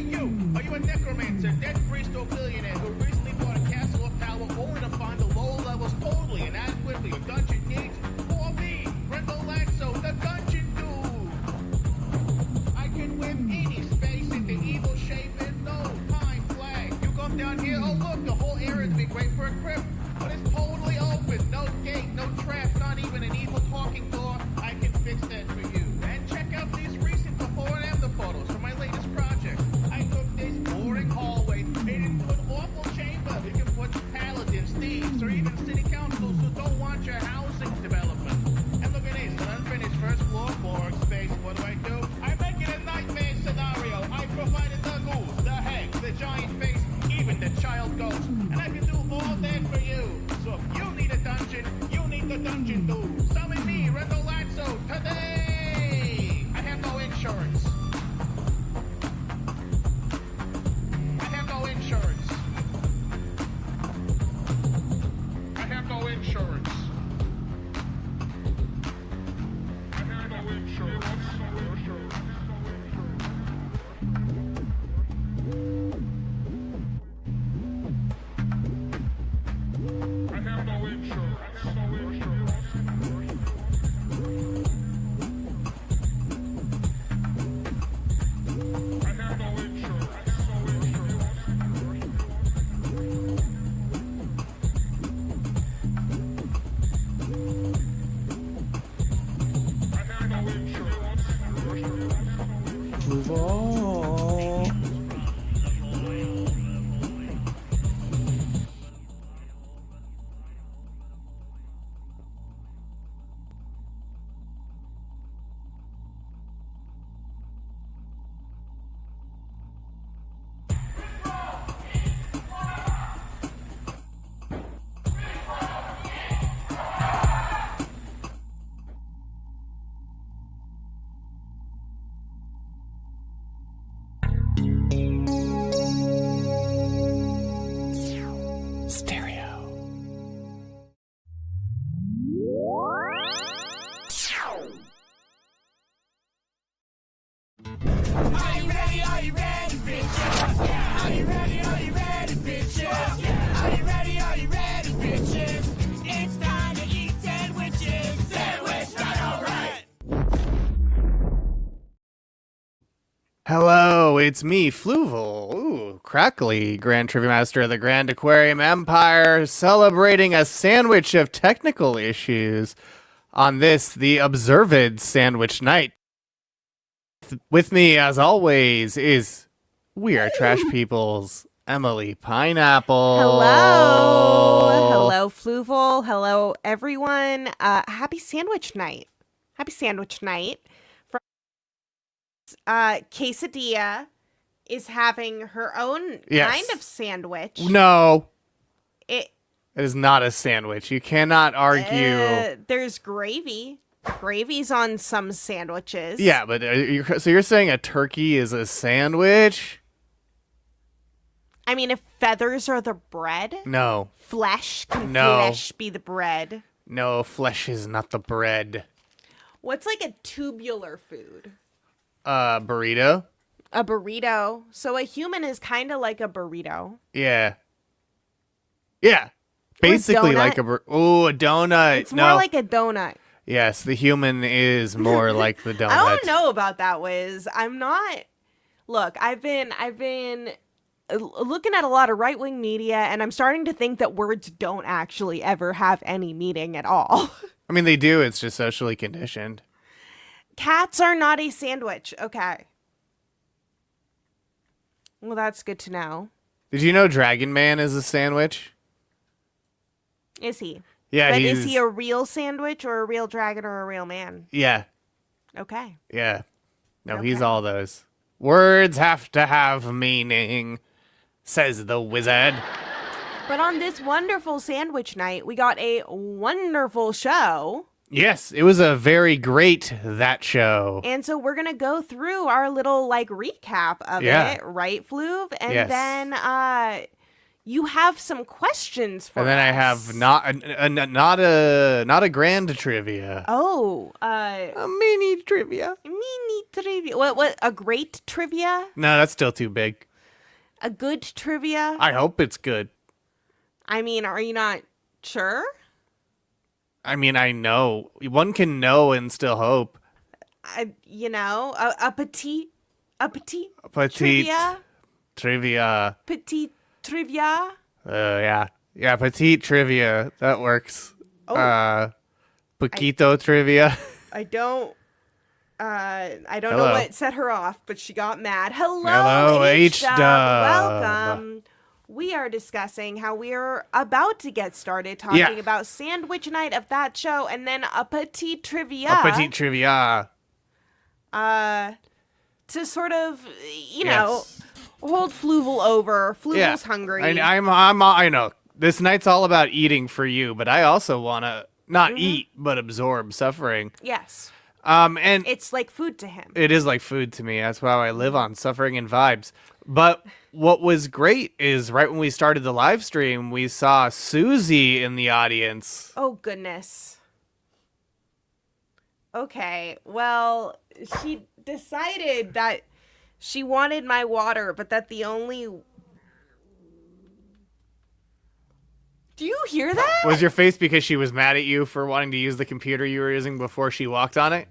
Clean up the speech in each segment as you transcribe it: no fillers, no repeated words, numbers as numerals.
you! Are you a necromancer, dead priest, or billionaire who recently bought a castle or tower only to find the lower levels totally inadequate for your dungeon needs? For me, Brendel Laxo, the Dungeon Dude! I can whip any space into evil shape in no time flat. You come down here, oh look, the whole area would be great for a crypt, but it's totally open, no gate, no traps, not even an evil talking door. I can fix that for you. And check out these recent before and after photos from my latest project. I took this boring hallway, made it into an awful chamber. You can put paladins, thieves, or even city councils who don't want your housing development. And look at this, an unfinished first floor morgue space. What do? I make it a nightmare scenario. I provided the ghoul, the hag, the giant face, even the child ghost. And I can do all that for you. So if you need a dungeon, you need the Dungeon Dude. Summon me, Brendel Laxo, today! I have no insurance. I have no insurance. I have no insurance. I have no insurance. I have no insurance. Fluval. Stereo. Are you ready? Are you ready, bitches? Are you ready? Are you ready, bitches? Are you ready? Are you ready, bitches? It's time to eat sandwiches. Sandwich night, alright. Hello, it's me, Fluval. Ooh, crackly Grand Trivia Master of the Grand Aquarium Empire, celebrating a sandwich of technical issues on this, the Observed Sandwich Night. With me, as always, is We Are Trash People's Emily Pineapple. Hello. Hello, Fluval. Hello, everyone. Happy sandwich night. Happy sandwich night. Quesadilla is having her own Yes. kind of sandwich. No, It is not a sandwich. You cannot argue. there's gravy. Gravy's on some sandwiches. Yeah, but so you're saying a turkey is a sandwich? I mean, if feathers are the bread, No. flesh can No. flesh be the bread. No, flesh is not the bread. What's like a tubular food? Burrito? A burrito. So a human is kind of like a burrito. Yeah. Yeah. Basically donut. like a a donut. It's no. more like a donut. Yes, the human is more like the donut. I don't know about that, Wiz. I'm not. Look, I've been looking at a lot of right-wing media, and I'm starting to think that words don't actually ever have any meaning at all. I mean, they do. It's just socially conditioned. Cats are not a sandwich. Okay. Well, that's good to know. Did you know Dragon Man is a sandwich? Is he? Yeah, But he's... is he a real sandwich or a real dragon or a real man? Yeah, Okay. yeah. No, he's Okay. all those. Words have to have meaning, says the wizard. But on this wonderful sandwich night, we got a wonderful show. Yes, it was a very great that show. And so we're going to go through our little like recap of Yeah. it, right, Fluv? And Yes. then you have some questions for And then I us. have not a grand trivia. Oh, A mini trivia. mini trivia. What? A great trivia? No, that's still too big. A good trivia? I hope it's good. I mean, are you not sure? I mean, I know. One can know and still hope. A petite Petite trivia? trivia. Petite trivia? Yeah. Yeah, petite trivia. That works. Oh. Poquito trivia. I don't know Hello. what set her off, but she got mad. Hello, Hello, H-Dub. H-Dub. Welcome. We are discussing how we are about to get started talking about Sandwich Night of That Show and then a petite trivia. A petite trivia. To sort of, hold Fluval over. Fluval's hungry. I know. This night's all about eating for you, but I also want to not eat, but absorb suffering. Yes. And It's like food to him. it is like food to me. That's how I live on suffering and vibes. But what was great is right when we started the live stream, we saw Susie in the audience. Oh, goodness. Okay, well, she decided that she wanted my water, but that the only... Do you hear that? Was your face because she was mad at you for wanting to use the computer you were using before she walked on it?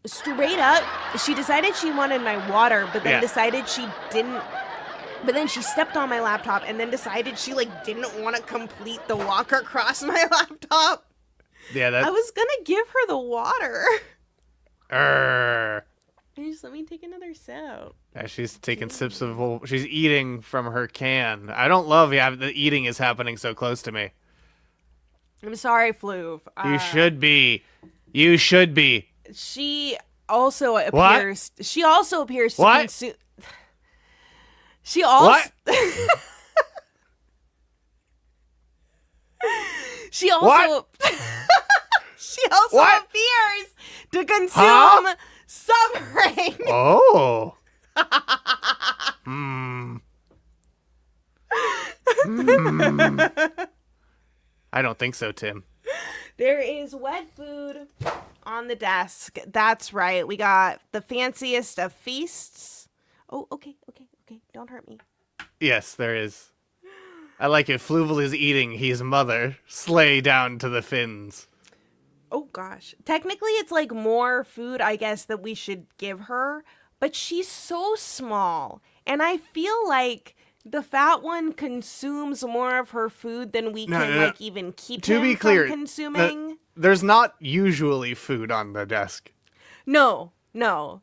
Straight up, she decided she wanted my water, but then Yeah. decided she didn't... But then she stepped on my laptop and then decided she, didn't want to complete the walk across my laptop. Yeah, that. I was gonna give her the water. Err. Just let me take another sip. Yeah, she's taking sips of. She's eating from her can. I don't love the eating is happening so close to me. I'm sorry, Fluv. You should be. You should be. She also appears. She also appears to What? consume. She also. What? She also. What? She also What? appears to consume Huh? suffering. Oh. Hmm. I don't think so, Tim. There is wet food on the desk. That's right. We got the fanciest of feasts. Oh, okay. Don't hurt me. Yes, there is. I like it. Fluval is eating his mother. Slay down to the fins. Oh gosh. Technically it's more food, I guess, that we should give her, but she's so small. And I feel like the fat one consumes more of her food than we can even keep To him be clear, from consuming. there's not usually food on the desk. No.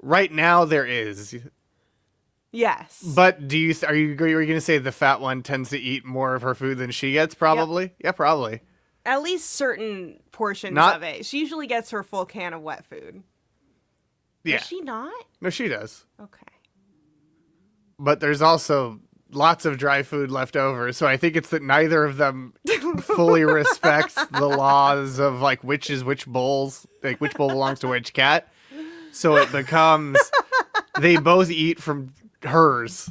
Right now there is. Yes. But are you going to say the fat one tends to eat more of her food than she gets? Probably. Yeah, probably. At least certain portions Not- of it. She usually gets her full can of wet food. Yeah. Does she not? No, she does. Okay. But there's also lots of dry food left over, so I think it's that neither of them fully respects the laws of which is which bowls, which bowl belongs to which cat. So it becomes they both eat from hers,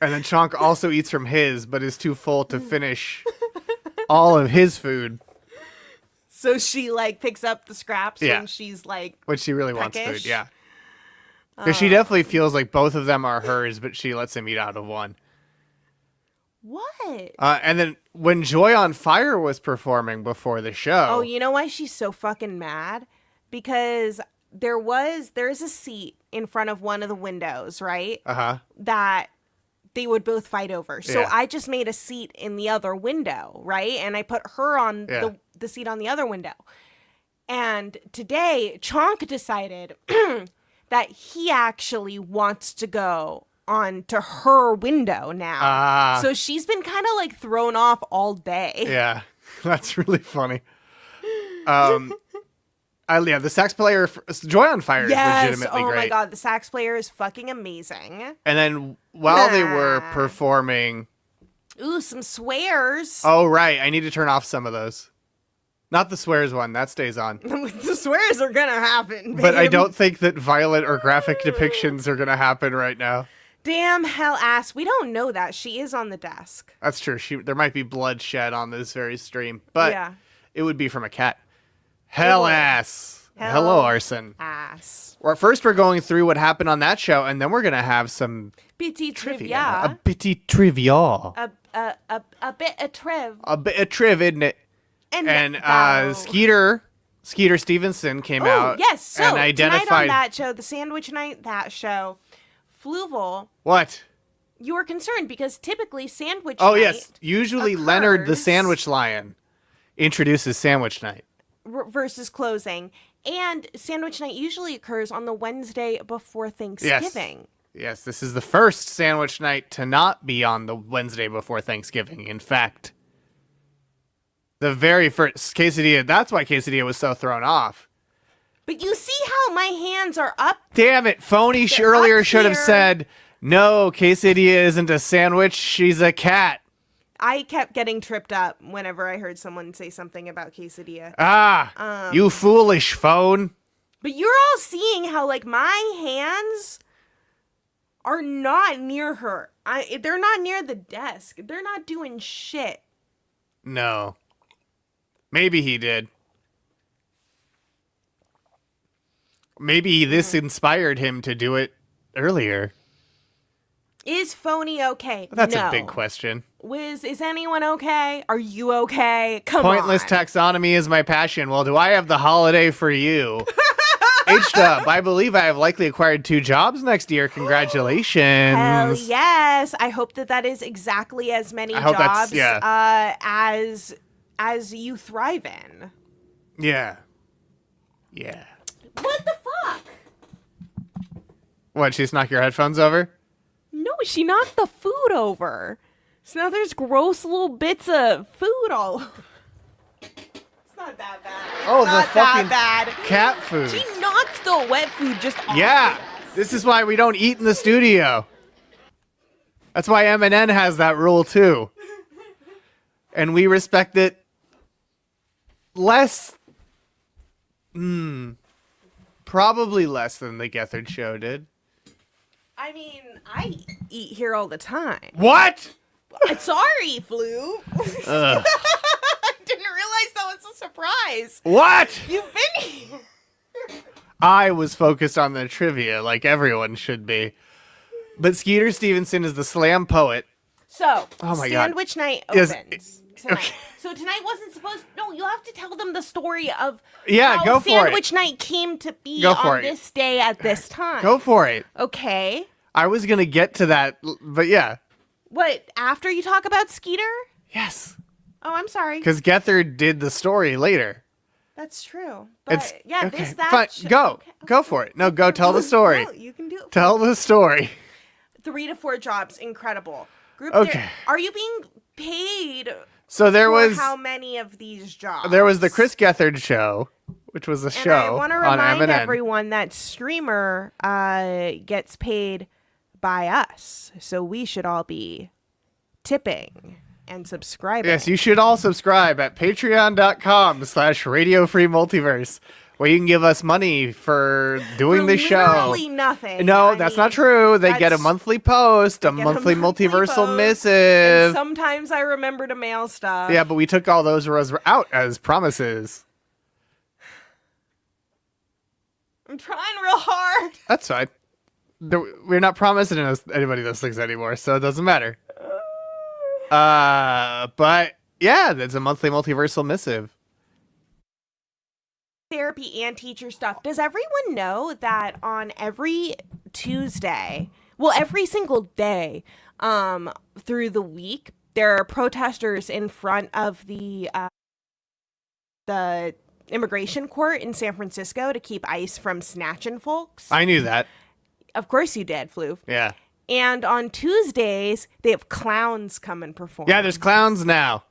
and then Chonk also eats from his, but is too full to finish all of his food. So she picks up the scraps Yeah. when she's When she really wants peckish? food, yeah. Because she definitely feels like both of them are hers, but she lets him eat out of one. What? And then when Joy on Fire was performing before the show, Oh, you know why she's so fucking mad? Because there's a seat in front of one of the windows, right? That they would both fight over. So Yeah. I just made a seat in the other window, right? And I put her on the seat on the other window. And today, Chonk decided that he actually wants to go on to her window now. So she's been kind of thrown off all day. Yeah, that's really funny. The sax player, Joy on Fire, is legitimately oh great. my god, the sax player is fucking amazing. And then while they were performing, Ooh, some swears. oh right, I need to turn off some of those. Not the swears one, that stays on. The swears are gonna happen, babe. But I don't think that violent or graphic depictions are gonna happen right now. Damn hell ass. We don't know that. She is on the desk. That's true. There might be bloodshed on this very stream, but Yeah. it would be from a cat. Hell would. ass. Hell Hello, Arson. Ass. Well, first we're going through what happened on that show, and then we're going to have some Bitty A trivia. bitty trivia. A bit of triv. A bit of triv, isn't it? And Skeeter Stevenson came Oh, out yes. So and tonight on identified... that show, the Sandwich Night, that show, Fluval, What? you were concerned because typically Sandwich Oh, Night yes. Usually Leonard the occurs- Sandwich Lion introduces Sandwich Night. versus closing. And Sandwich Night usually occurs on the Wednesday before Thanksgiving. Yes, this is the first Sandwich Night to not be on the Wednesday before Thanksgiving. In fact, the very first quesadilla, that's why quesadilla was so thrown off. But you see how my hands are up? Damn it, Phony They're earlier up should have here. said, no, quesadilla isn't a sandwich, she's a cat. I kept getting tripped up whenever I heard someone say something about quesadilla. You foolish phone. But you're all seeing how, like, my hands are not near her. They're not near the desk. They're not doing shit. No. Maybe he did. Maybe this inspired him to do it earlier. Is Phony okay? That's No. a big question. Wiz, is anyone okay? Are you okay? Come Pointless on. taxonomy is my passion. Well, do I have the holiday for you? H-Dub, I believe I have likely acquired 2 jobs next year. Congratulations. Hell yes. I hope that is exactly as many I hope that's- jobs yeah. as you thrive in. Yeah. Yeah. What the fuck? What, she just knocked your headphones over? No, she knocked the food over. So now there's gross little bits of food all over. It's not that bad. Oh, It's not the fucking that bad. cat food. She knocked the wet food just off. Yeah. This is why we don't eat in the studio. That's why MNN has that rule too. And we respect it less. Probably less than the Gethard show did. I mean, I eat here all the time. What? Sorry, Flu. Ugh. I didn't realize that was a surprise. What? You've been here. I was focused on the trivia like everyone should be. But Skeeter Stevenson is the slam poet. So, Oh my God. Sandwich Night Yes, opens tonight. okay. So tonight wasn't supposed. No, you have to tell them the story of Yeah, how go for it. Sandwich Night came to be Go for on it. this day at this time. Go for it. Okay. I was going to get to that, but yeah. What, after you talk about Skeeter? Yes. Oh, I'm sorry. Because Gethard did the story later. That's true. But It's yeah, okay. this that Fine. Go. okay. Go for it. No, go tell the story. No, you can do it. Tell the story. 3 to 4 jobs, incredible. Group Okay. Are you being paid So there for was how many of these jobs? there was the Chris Gethard show, which was a And show I want to on remind MNN. everyone that Streamer gets paid by us, so we should all be tipping and subscribing. Yes, you should all subscribe at patreon.com/Radio Free Multiverse, where you can give us money for doing For the show. literally nothing. No, I that's mean, not true. They get a that's- monthly post, a get a monthly monthly multiversal post, missive. And sometimes I remember to mail stuff. Yeah, but we took all those out as promises. I'm trying real hard. That's fine. We're not promising anybody those things anymore, so it doesn't matter. But yeah, that's a monthly multiversal missive. Therapy and teacher stuff. Does everyone know that on every Tuesday, well, every single day through the week, there are protesters in front of the immigration court in San Francisco to keep ICE from snatching folks? I knew that. Of course you did, Flu. Yeah. And on Tuesdays, they have clowns come and perform. Yeah, there's clowns now.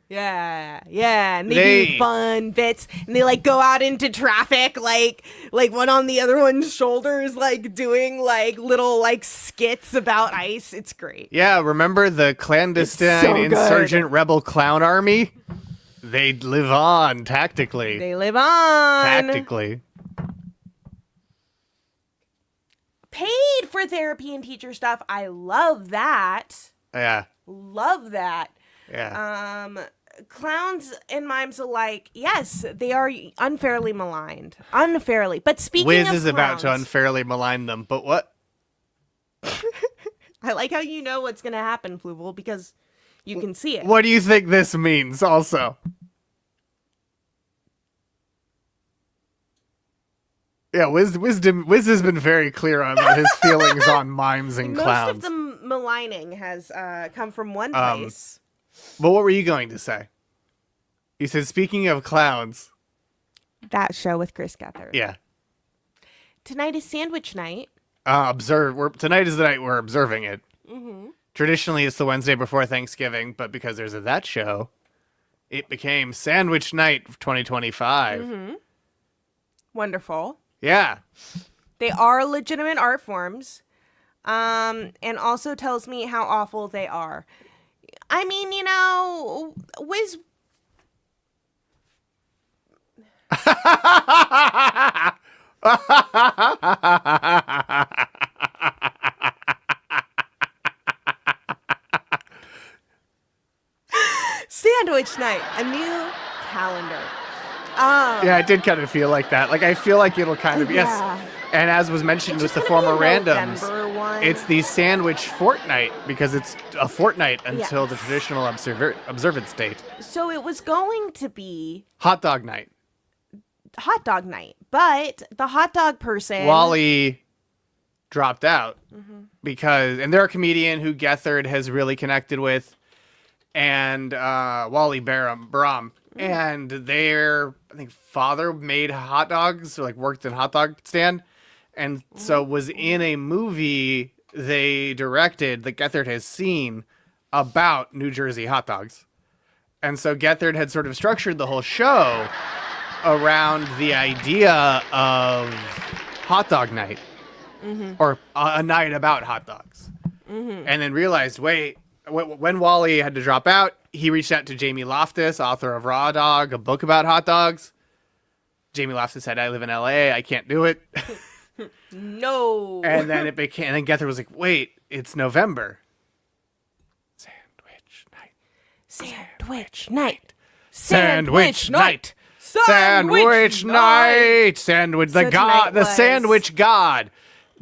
Yeah, and they do fun bits, and they like go out into traffic, like one on the other one's shoulders, like doing like little like skits about ICE. It's great. Yeah, remember the clandestine It's so good. insurgent rebel clown army? They live on tactically. They live on. Tactically. paid for therapy and teacher stuff. I love that. Yeah. Love that. Yeah. Clowns and mimes alike, yes, they are unfairly maligned. Unfairly. But speaking Wiz of is about to clowns- unfairly malign them, but what? I like how you know what's going to happen, Fluval, because you can see it. What do you think this means also? Yeah, Wiz has been very clear on his feelings on mimes and clowns. Most of the maligning has come from one place. But what were you going to say? You said, speaking of clowns. That show with Chris Gethard. Yeah. Tonight is sandwich night. Tonight is the night we're observing it. Mm-hmm. Traditionally, it's the Wednesday before Thanksgiving, but because there's that show, it became Sandwich Night 2025. Mm-hmm. Wonderful. Yeah. They are legitimate art forms, and also tells me how awful they are. I mean, you know, Wiz... Sandwich night, a new calendar. Yeah, it did kind of feel like that. Like, I feel like it'll kind of, yes. Yeah. And as was mentioned It's with the just gonna former be a randoms, November one. it's the sandwich fortnight because it's a fortnight until the traditional observance date. So it was going to be Hot dog night. hot dog night, but the hot dog person... Wally dropped out because, and they're a comedian who Gethard has really connected with, and Wally Barum. And their, I think, father made hot dogs, or like worked in a hot dog stand, and so was in a movie they directed that Gethard has seen about New Jersey hot dogs. And so Gethard had sort of structured the whole show around the idea of hot dog night, or a night about hot dogs, and then realized, wait, when Wally had to drop out, he reached out to Jamie Loftus, author of Raw Dog, a book about hot dogs. Jamie Loftus said, I live in LA, I can't do it. No. And then and then Gethard was like, wait, it's November. Sandwich night. Sandwich night. Sandwich night. Sandwich night. Sandwich. So The god, tonight the was- sandwich god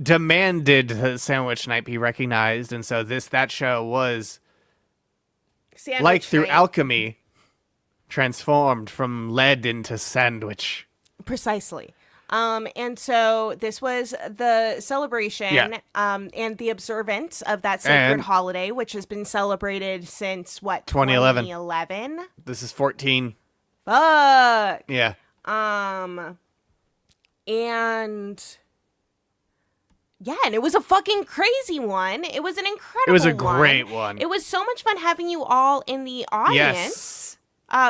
demanded the sandwich night be recognized. And so that show was, Sandwich like through night. alchemy, transformed from lead into sandwich. Precisely. And so this was the celebration and the observance of that sacred And- holiday, which has been celebrated since, what, 2011. 2011? This is 14. Fuck! Yeah. And... yeah, and it was a fucking crazy one. It was an incredible It was a one. great one. It was so much fun having you all in the audience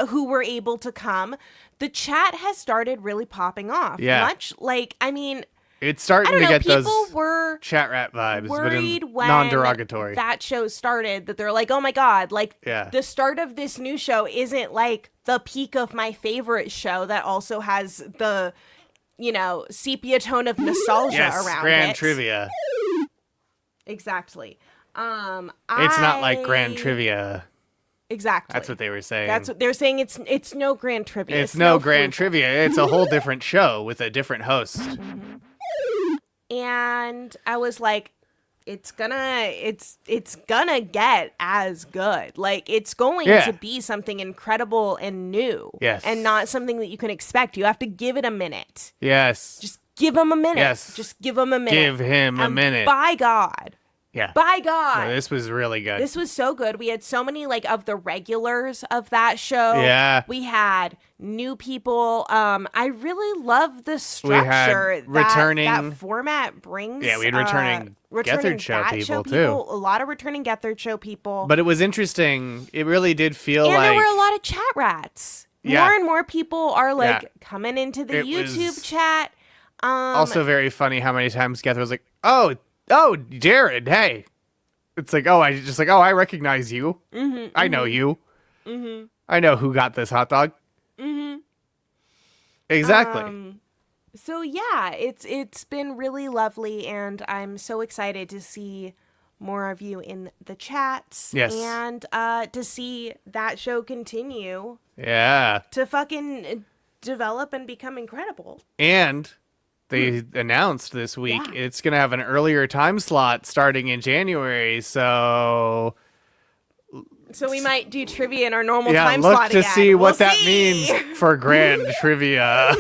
who were able to come. The chat has started really popping off. Yeah. Much like, I mean, It's I starting don't to know, get people those were chat rat vibes, but worried in when non-derogatory. that show started that they're like, oh my God, like Yeah. the start of this new show isn't like the peak of my favorite show that also has the, you know, sepia tone of nostalgia Yes, around Grand it. Trivia. Exactly. It's not like Grand Trivia. Exactly. That's what they were saying. That's what they're saying. It's no Grand Trivia. It's no Grand Fluval. Trivia. It's a whole different show with a different host. And I was like, it's gonna get as good. Like it's going Yeah. to be something incredible and new. Yes. And not something that you can expect. You have to give it a minute. Yes. Just give him a minute. Yes. Just give him a minute. Give him a And minute. By God. Yeah. By God. No, this was really good. This was so good. We had so many like of the regulars of that show. Yeah. We had new people. I really love the We had structure that returning- that format brings. Yeah, we had returning Gethard show that people, too. A lot of returning Gethard show people. But it was interesting. It really did feel and like there were a lot of chat rats. Yeah. More and more people are like Yeah. coming into the It YouTube was chat. also very funny how many times Gethard was like, "Oh, Jared, hey." It's like, I recognize you. Mm-hmm, I know you. Mm-hmm. I know who got this hot dog. Mm-hmm. Exactly. So yeah, it's been really lovely, and I'm so excited to see more of you in the chats. Yes. And to see that show continue Yeah. to fucking develop and become incredible. And they announced this week Yeah. it's going to have an earlier time slot starting in January. So So we might do trivia in our normal yeah, time look slot to again. see We'll what that see. means for grand trivia.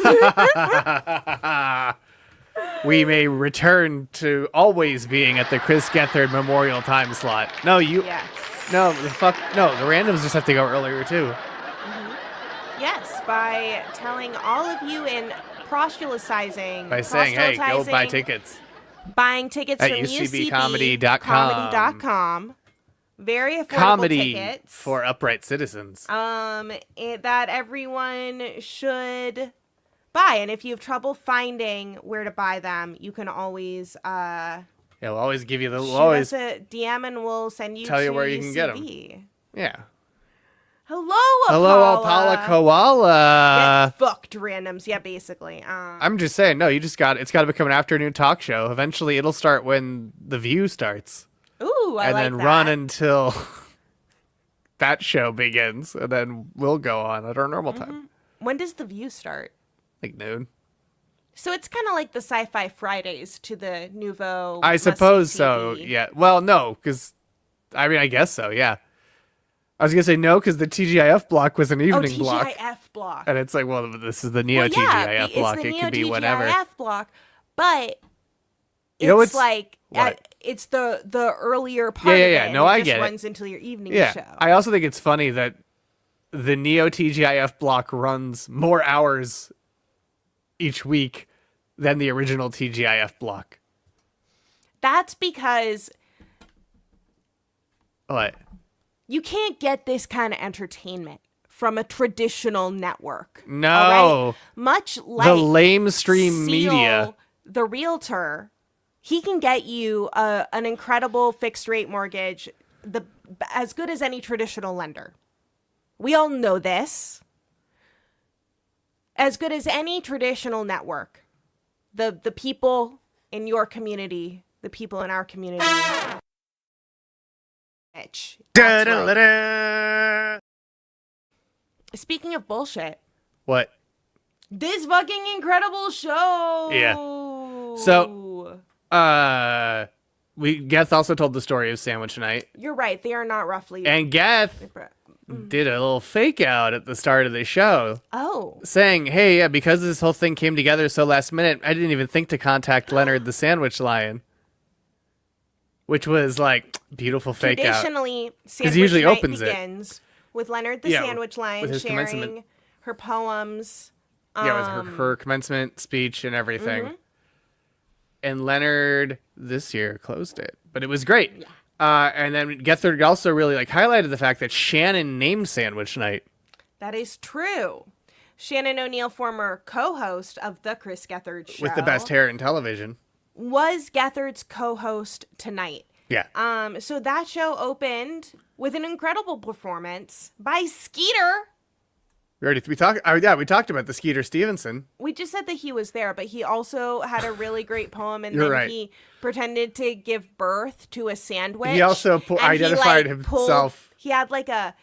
We may return to always being at the Chris Gethard Memorial time slot. No, Yes. no, the randoms just have to go earlier too. Yes, by telling all of you in proselytizing, By saying, hey, go buy tickets. buying tickets At from UCBcomedy.com. UCBcomedy.com. Very affordable Comedy tickets. for upright citizens. That everyone should buy. And if you have trouble finding where to buy them, you can always Yeah, we'll always give you the. We'll shoot always us a DM and we'll send you tell to you where you UCB. can get 'em. Yeah. Hello, Hello, Apala. Apala Koala. Get fucked, randoms. Yeah, basically. I'm just saying, no, it's got to become an afternoon talk show. Eventually, it'll start when The View starts. Ooh, I and like then that. run until that show begins, and then we'll go on at our normal time, When does The View start? like noon. So it's kind of like the Sci-Fi Fridays to the Nouveau. I must-see suppose so. TV. Yeah. Well, no, because I guess so. Yeah. I was gonna say no because the TGIF block was an evening block, TGIF block. and it's like, well, this is the Neo Well, yeah, TGIF block. It's the It Neo could be whatever. TGIF block, but You know it's what's- like what? it's the earlier part Yeah, of yeah. it. No, and I it get just it. runs into your evening Yeah. show. I also think it's funny that the Neo TGIF block runs more hours each week than the original TGIF block. That's because What? you can't get this kind of entertainment from a traditional network. No. all right? Much like The lamestream media. Seal, the realtor, he can get you an incredible fixed rate mortgage, as good as any traditional lender. We all know this. As good as any traditional network. The people in your community, the people in our community. That's right. Da-da-da-da. Speaking of bullshit, What? this fucking incredible show. Yeah. So, Geth also told the story of Sandwich Night, You're right. They are not roughly. and Geth did a little fake out at the start of the show, Oh. saying, "Hey, yeah, because this whole thing came together so last minute, I didn't even think to contact Leonard the Sandwich Lion," which was like beautiful fake out. Traditionally, Sandwich usually Night opens it. begins with Leonard the Yeah, Sandwich Lion with his sharing commencement. her poems. Yeah, with her commencement speech and everything. And Leonard this year closed it, but it was great. Yeah. And then Gethard also really highlighted the fact that Shannon named Sandwich Night. That is true. Shannon O'Neill, former co-host of the Chris Gethard Show, With the best hair in television. was Gethard's co-host tonight. Yeah. So that show opened with an incredible performance by Skeeter. We talked about the Skeeter Stevenson. We just said that he was there, but he also had a really great poem, and You're then right. he pretended to give birth to a sandwich. He also and identified pulled- himself. He had like a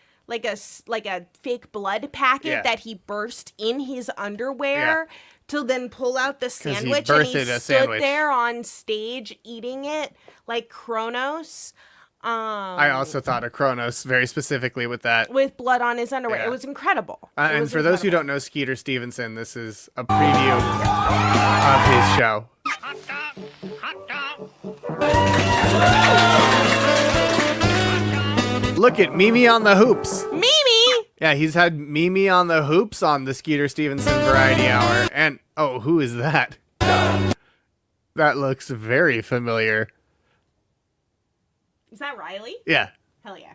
fake blood packet Yeah. that he burst in his underwear to then pull out the he sandwich, and he birthed a stood sandwich. there on stage eating it like Kronos. I also thought of Kronos very specifically with that. With blood on his underwear. Yeah. It was incredible. It And was for those who incredible. don't know Skeeter Stevenson, this is a preview of his show. Look at Mimi on the Hoops. Mimi! Yeah, he's had Mimi on the Hoops on the Skeeter Stevenson Variety Hour. And, oh, who is that? That looks very familiar. Is that Riley? Yeah. Hell yeah.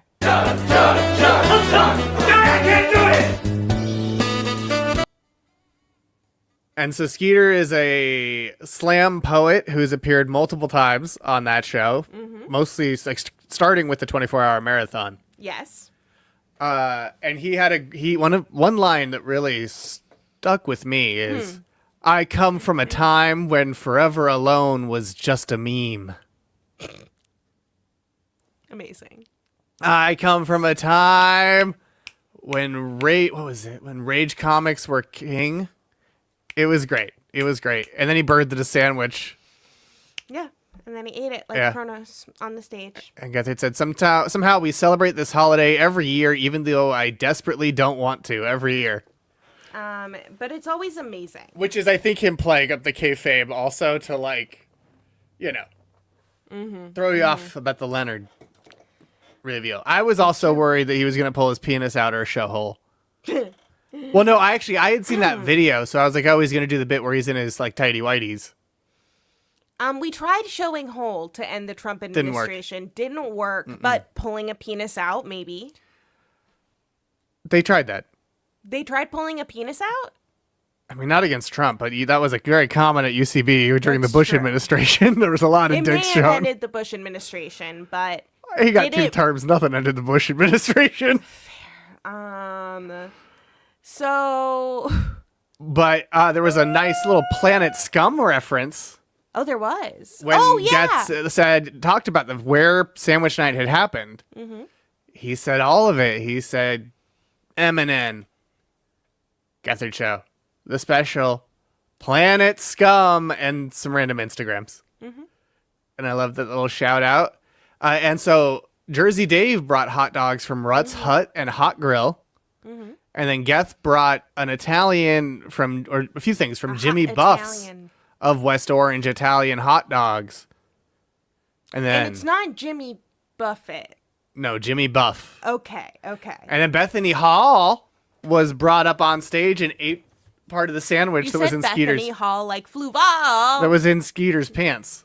And so Skeeter is a slam poet who's appeared multiple times on that show, mostly starting with the 24-hour marathon. Yes. And he had one line that really stuck with me is I come from a time when Forever Alone was just a meme. Amazing. I come from a time when when Rage Comics were king. It was great. It was great. And then he birthed a sandwich. Yeah. And then he ate it like Kronos on the stage. And Gethard said, somehow we celebrate this holiday every year, even though I desperately don't want to every year. But it's always amazing. Which is, I think, him playing up the kayfabe also to, like, throw you off about the Leonard reveal. I was also worried that he was going to pull his penis out or show hole. Well, no, I had seen that video, so I was like, oh, he's going to do the bit where he's in his, like, tighty whities. We tried showing hole to end the Trump administration. Didn't work, but pulling a penis out, maybe. They tried that. They tried pulling a penis out? I mean, not against Trump, but that was like very common at UCB during the Bush administration. There was a lot of dicks shown. It may have ended the Bush administration, but... He got two terms. Nothing ended the Bush administration. Fair. So... But there was a nice little Planet Scum reference. Oh, there was. When Getz talked about where Sandwich Night had happened. Mm-hmm. He said all of it. He said M&N, Gethard Show, the special, Planet Scum, and some random Instagrams. Mm-hmm. And I love that little shout out. And so Jersey Dave brought hot dogs from Rutt's Hut and Hot Grill. Mm-hmm. And then Geth brought an Italian or a few things from Jimmy Buff's of West Orange Italian hot dogs. And it's not Jimmy Buffett. No, Jimmy Buff. Okay. And then Bethany Hall was brought up on stage and ate part of the sandwich that was in Skeeter's. Bethany Hall like Fluval. That was in Skeeter's pants.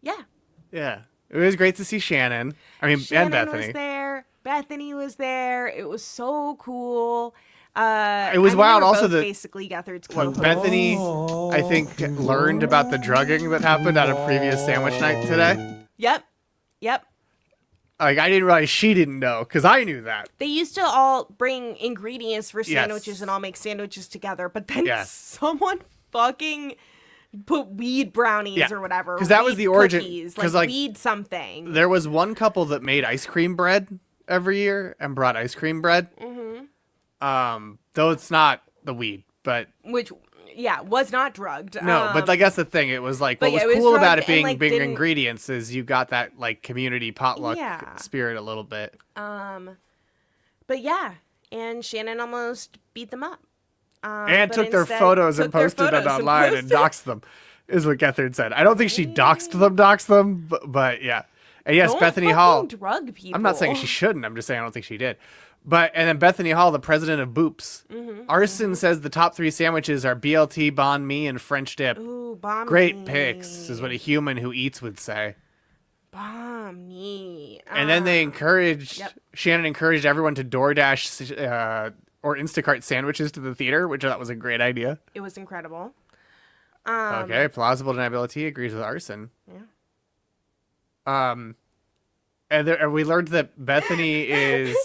Yeah. Yeah. It was great to see Shannon. And Bethany was there. Bethany was there. It was so cool. It was wild. Also, basically Gethard's clone. Bethany, I think, learned about the drugging that happened at a previous sandwich night today. Yep. Like, I didn't realize she didn't know, because I knew that. They used to all bring ingredients for sandwiches and all make sandwiches together, but then someone fucking put weed brownies or whatever. Because that was the origin. Cookies, like weed something. There was one couple that made ice cream bread every year and brought ice cream bread. Mm-hmm. Though it's not the weed, but... Which... Yeah, was not drugged. No, but like that's the thing. It was like what was cool about it being big ingredients is you got that like community potluck spirit a little bit. But yeah, and Shannon almost beat them up. And took their photos and posted them online and doxed them, is what Gethard said. I don't think she doxed them, but yeah. And yes, don't Bethany Hall. Drug people. I'm not saying she shouldn't. I'm just saying I don't think she did. And then Bethany Hall, the president of Boops. Mm-hmm, Arson says the top 3 sandwiches are BLT, banh mi, and French dip. Ooh, banh mi. Great picks, is what a human who eats would say. Banh mi. And then Shannon encouraged everyone to DoorDash or Instacart sandwiches to the theater, which I thought was a great idea. It was incredible. Okay, plausible deniability agrees with Arson. Yeah. And we learned that Bethany is...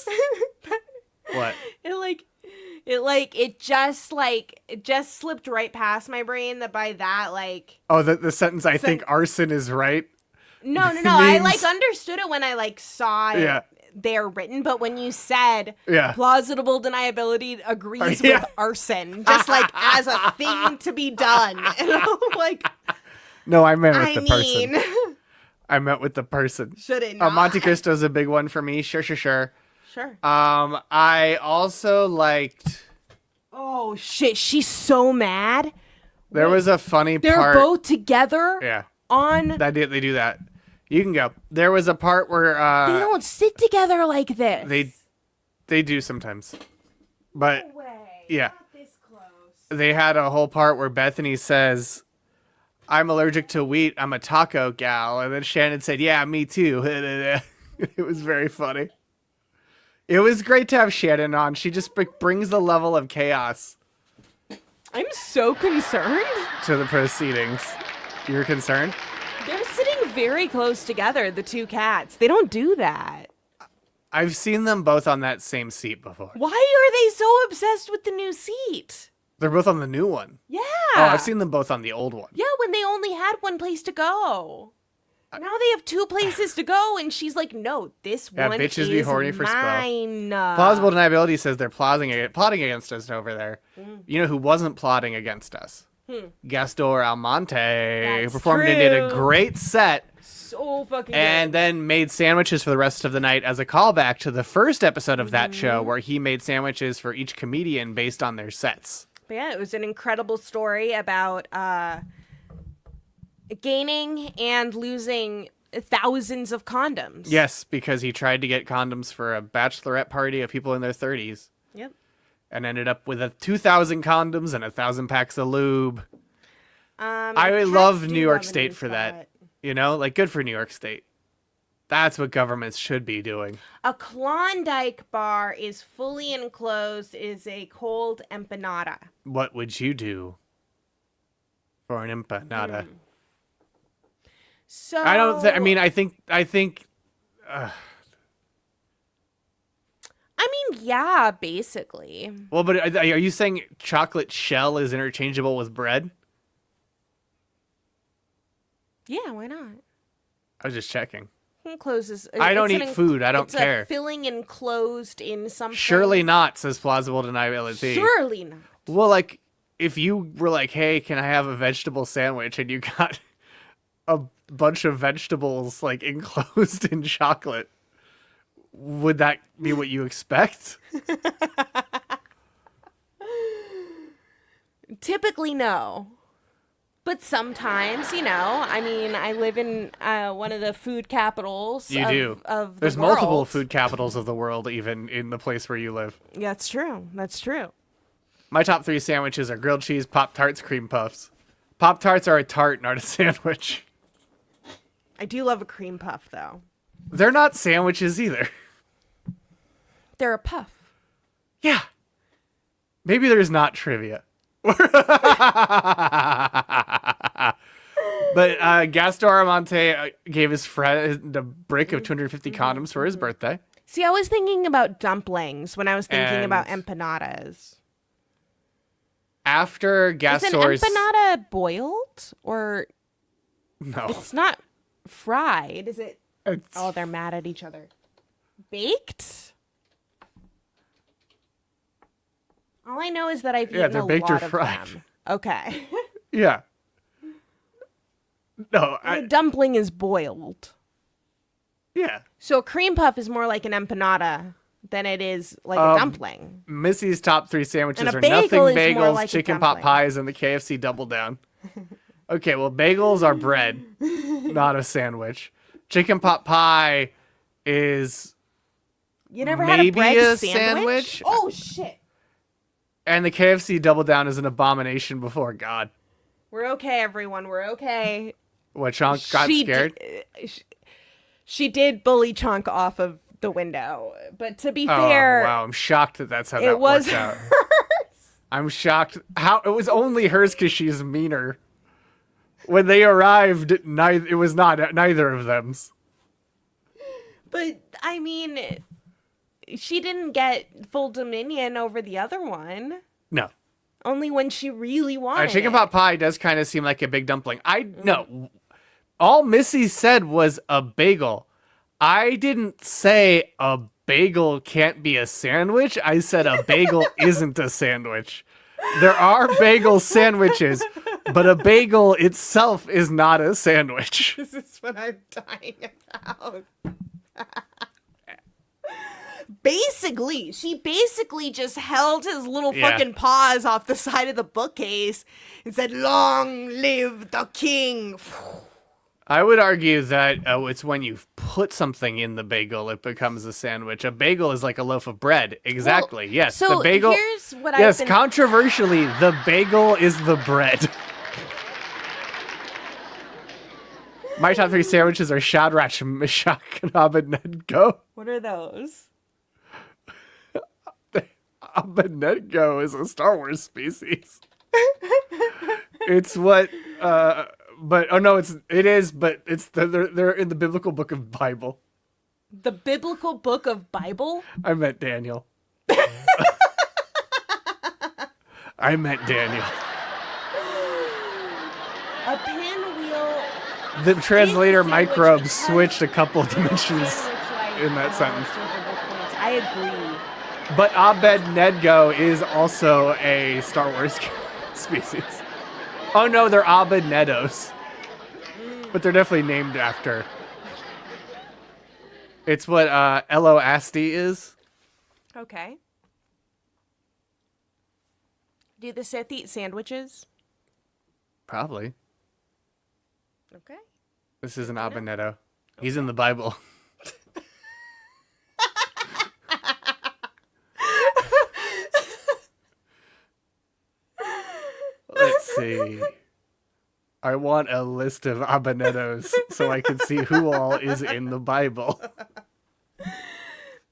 What? It just slipped right past my brain that by that like. Oh, the sentence I think arson is right. No. I understood it when I saw it there written, but when you said plausible deniability agrees with arson, just like as a thing to be done, and I'm like. No, I meant with the person. I meant with the person. Should it not? Monte Cristo's a big one for me. Sure. Sure. I also liked... Oh, shit. She's so mad. There was a funny part... They're both together? Yeah. On... They do that. You can go. There was a part where... they don't sit together like this. They do sometimes. But... No way. Yeah. Not this close. They had a whole part where Bethany says... I'm allergic to wheat. I'm a taco gal. And then Shannon said, yeah, me too. It was very funny. It was great to have Shannon on. She just brings the level of chaos. I'm so concerned. To the proceedings. You're concerned? They're sitting very close together, the two cats. They don't do that. I've seen them both on that same seat before. Why are they so obsessed with the new seat? They're both on the new one. Yeah. Oh, I've seen them both on the old one. Yeah, when they only had one place to go. Now they have 2 places to go, and she's like, no, this Yeah, one bitches is be horny for mine. Plausible deniability says they're plotting against us over there. You know who wasn't plotting against us? Gastor Almonte, who performed and did a great set. So fucking and good. then made sandwiches for the rest of the night as a callback to the first episode of that show where he made sandwiches for each comedian based on their sets. But yeah, it was an incredible story about gaining and losing thousands of condoms. Yes, because he tried to get condoms for a bachelorette party of people in their 30s. Yep. And ended up with 2,000 condoms and 1,000 packs of lube. I love New York State for that. You know, like, good for New York State. That's what governments should be doing. A Klondike bar is fully enclosed, is a cold empanada. What would you do for an empanada? So I don't think, I mean, I think, I mean, yeah, basically. well, but are you saying chocolate shell is interchangeable with bread? Yeah, why not? I was just checking. Encloses. I don't eat food. I don't it's care. A filling enclosed in something. Surely not, says plausible deniability. Surely not. Well, like, if you were like, hey, can I have a vegetable sandwich? And you got a bunch of vegetables, like, enclosed in chocolate, would that be what you expect? Typically, no. But sometimes, you know, I mean, I live in one of the food capitals You do. Of the There's world. multiple food capitals of the world, even in the place where you live. Yeah, that's true. That's true. My top 3 sandwiches are grilled cheese, Pop-Tarts, cream puffs. Pop-Tarts are a tart, not a sandwich. I do love a cream puff, though. They're not sandwiches either. They're a puff. Yeah. Maybe there's not trivia. But Gaston Armonte gave his friend a brick of 250 condoms for his birthday. See, I was thinking about dumplings when I was thinking And- about empanadas. After Is an Gastor's... empanada boiled? Or No. it's not fried, is it? It's- Oh, they're mad at each other. Baked? All I know is that I've eaten they're a baked lot or of fried. them. Okay. Yeah. No, A dumpling is boiled. yeah. So a cream puff is more like an empanada than it is like a dumpling. Missy's top 3 sandwiches And a are bagel nothing is more bagels, like a chicken pot dumpling. pies, and the KFC Double Down. Okay, well, bagels are bread, not a sandwich. Chicken pot pie is, You never had a maybe bread a sandwich? sandwich? Oh, shit. and the KFC Double Down is an abomination before God. We're okay, everyone. We're okay. What, Chonk got scared? She did bully Chunk off of the window. But to be Oh, fair, wow, I'm shocked that that's how it that was worked out. hers. I'm shocked. How it was only hers because she's meaner. When they arrived, it was not neither of them's. But, I mean, she didn't get full dominion over the other one. No. Only when she really wanted Chicken it. pot pie does kind of seem like a big dumpling. No. All Missy said was a bagel. I didn't say a bagel can't be a sandwich. I said a bagel isn't a sandwich. There are bagel sandwiches, but a bagel itself is not a sandwich. This is what I'm dying about. She basically just held his little Yeah. fucking paws off the side of the bookcase and said, "Long live the king." I would argue that it's when you put something in the bagel, it becomes a sandwich. A bagel is like a loaf of bread. Exactly. Well, yes. so the bagel. here's what Yes, I've been... controversially, the bagel is the bread. My top 3 sandwiches are Shadrach, Meshach, and Abednego. What are those? Abednego is a Star Wars species. It's what, but oh no, it is, but it's they're in the biblical book of Bible. The biblical book of Bible? I meant Daniel. I meant Daniel. A pinwheel. The translator sandwich microbe because switched a couple dimensions Sandwich, in that sentence. points. I agree. But Abednego is also a Star Wars species. Oh no, they're Abednedos. But they're definitely named after. It's what Eloasti is. Okay. Do the Sith eat sandwiches? Probably. Okay. This is an Abednego. He's in the Bible. Let's see. I want a list of Abednedos so I can see who all is in the Bible.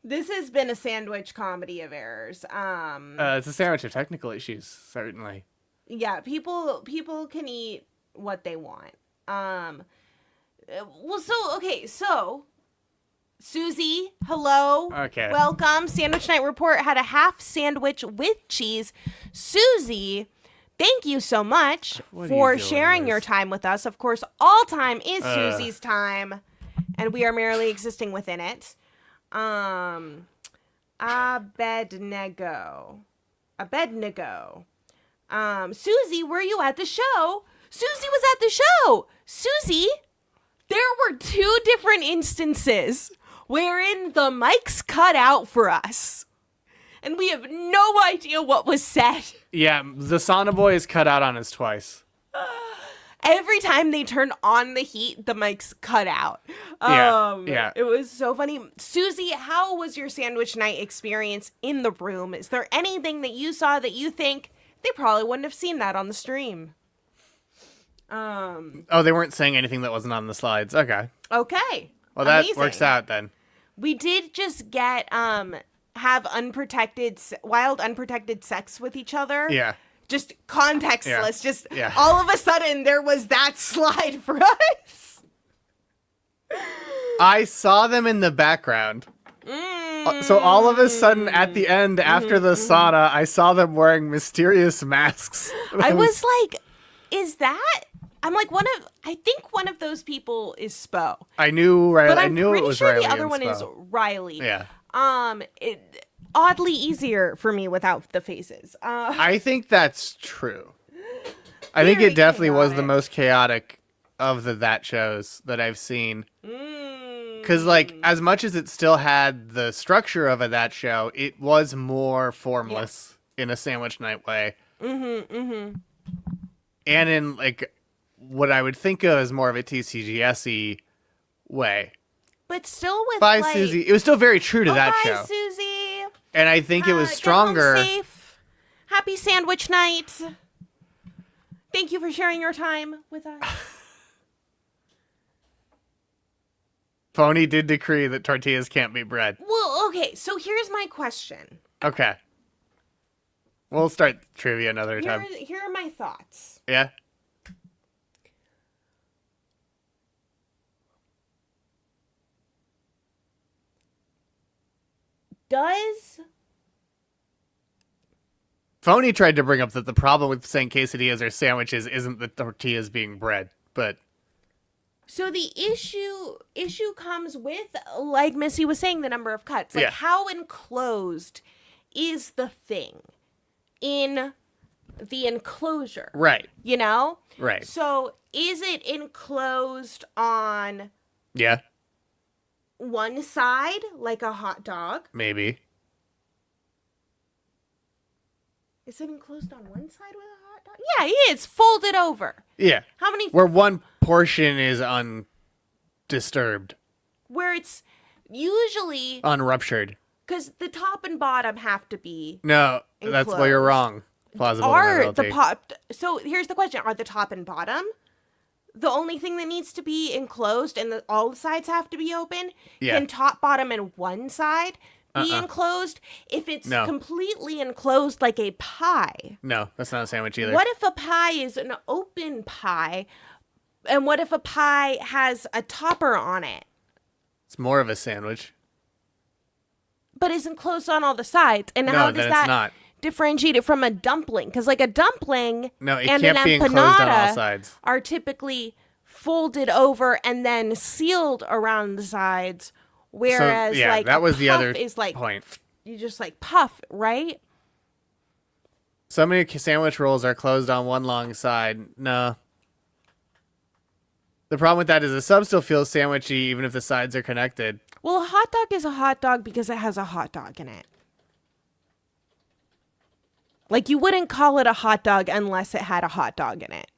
This has been a sandwich comedy of errors. It's a sandwich of technical issues, certainly. Yeah, people can eat what they want. So Susie, hello. Okay. Welcome. Sandwich Night Report had a half sandwich with cheese. Susie, thank you so much for sharing your time with us. Of course, all time is Susie's time, and we are merely existing within it. Abednego. Susie, were you at the show? Susie was at the show. Susie, there were 2 different instances wherein the mics cut out for us. And we have no idea what was said. Yeah, the sauna boy is cut out on us twice. Every time they turn on the heat, the mics cut out. Yeah. It was so funny. Susie, how was your sandwich night experience in the room? Is there anything that you saw that you think they probably wouldn't have seen that on the stream? Oh, they weren't saying anything that wasn't on the slides. Okay. Okay. Well, that Amazing. works out then. We did just get have wild unprotected sex with each other. Yeah. Just contextless. Yeah. Just Yeah. all of a sudden there was that slide for us. I saw them in the background. So all of a sudden at the end, after the sauna, I saw them wearing mysterious masks. I was like, is that? I'm like, I think one of those people is Spo. I knew Riley. But I I'm knew pretty it was sure Riley the other and one is Spo. Riley. Yeah. Oddly easier for me without the faces. I think that's true. I think Very it definitely was the chaotic. most chaotic of the that shows that I've seen. Because, like, as much as it still had the structure of a that show, it was more formless in a sandwich night way. And in, like, what I would think of as more of a TCGS-y way. But still with Bye, like, Susie. It was still very true to that bye, show. Susie. And I think it was Get stronger. home safe. Happy sandwich night. Thank you for sharing your time with us. Phony did decree that tortillas can't be bread. Well, okay, so here's my question. Okay. We'll start trivia another time. Here are my thoughts. Yeah? Does Phony tried to bring up that the problem with saying quesadillas or sandwiches isn't the tortillas being bread, but so the issue comes with, like Missy was saying, the number of cuts. Like, Yeah. how enclosed is the thing in the enclosure? right. You know? Right. So is it enclosed on Yeah, one side, like a hot dog? maybe. Is it enclosed on one side with a hot dog? Yeah, it's folded over. Yeah. How many? Where one portion is undisturbed, Where it's usually unruptured. because the top and bottom have to be. No, that's where you're Enclosed. wrong. Plausible Are the deniability. So here's the question: are the top and bottom the only thing that needs to be enclosed, and all the sides have to be open? Yeah. Can top, bottom, and one side be enclosed? If it's No. completely enclosed, like a pie. No, that's not a sandwich either. What if a pie is an open pie? And what if a pie has a topper on it, It's more of a sandwich. but is enclosed on all the sides? And No, how then does it's that? not. differentiate it from a dumpling, because like a dumpling No, it and can't an be enclosed on all empanada sides. are typically folded over and then sealed around the sides, whereas like that a was the puff other is like point. you just like puff, right? So many sandwich rolls are closed on one long side. No. The problem with that is the sub still feels sandwichy even if the sides are connected. Well, a hot dog is a hot dog because it has a hot dog in it. Like, you wouldn't call it a hot dog unless it had a hot dog in it.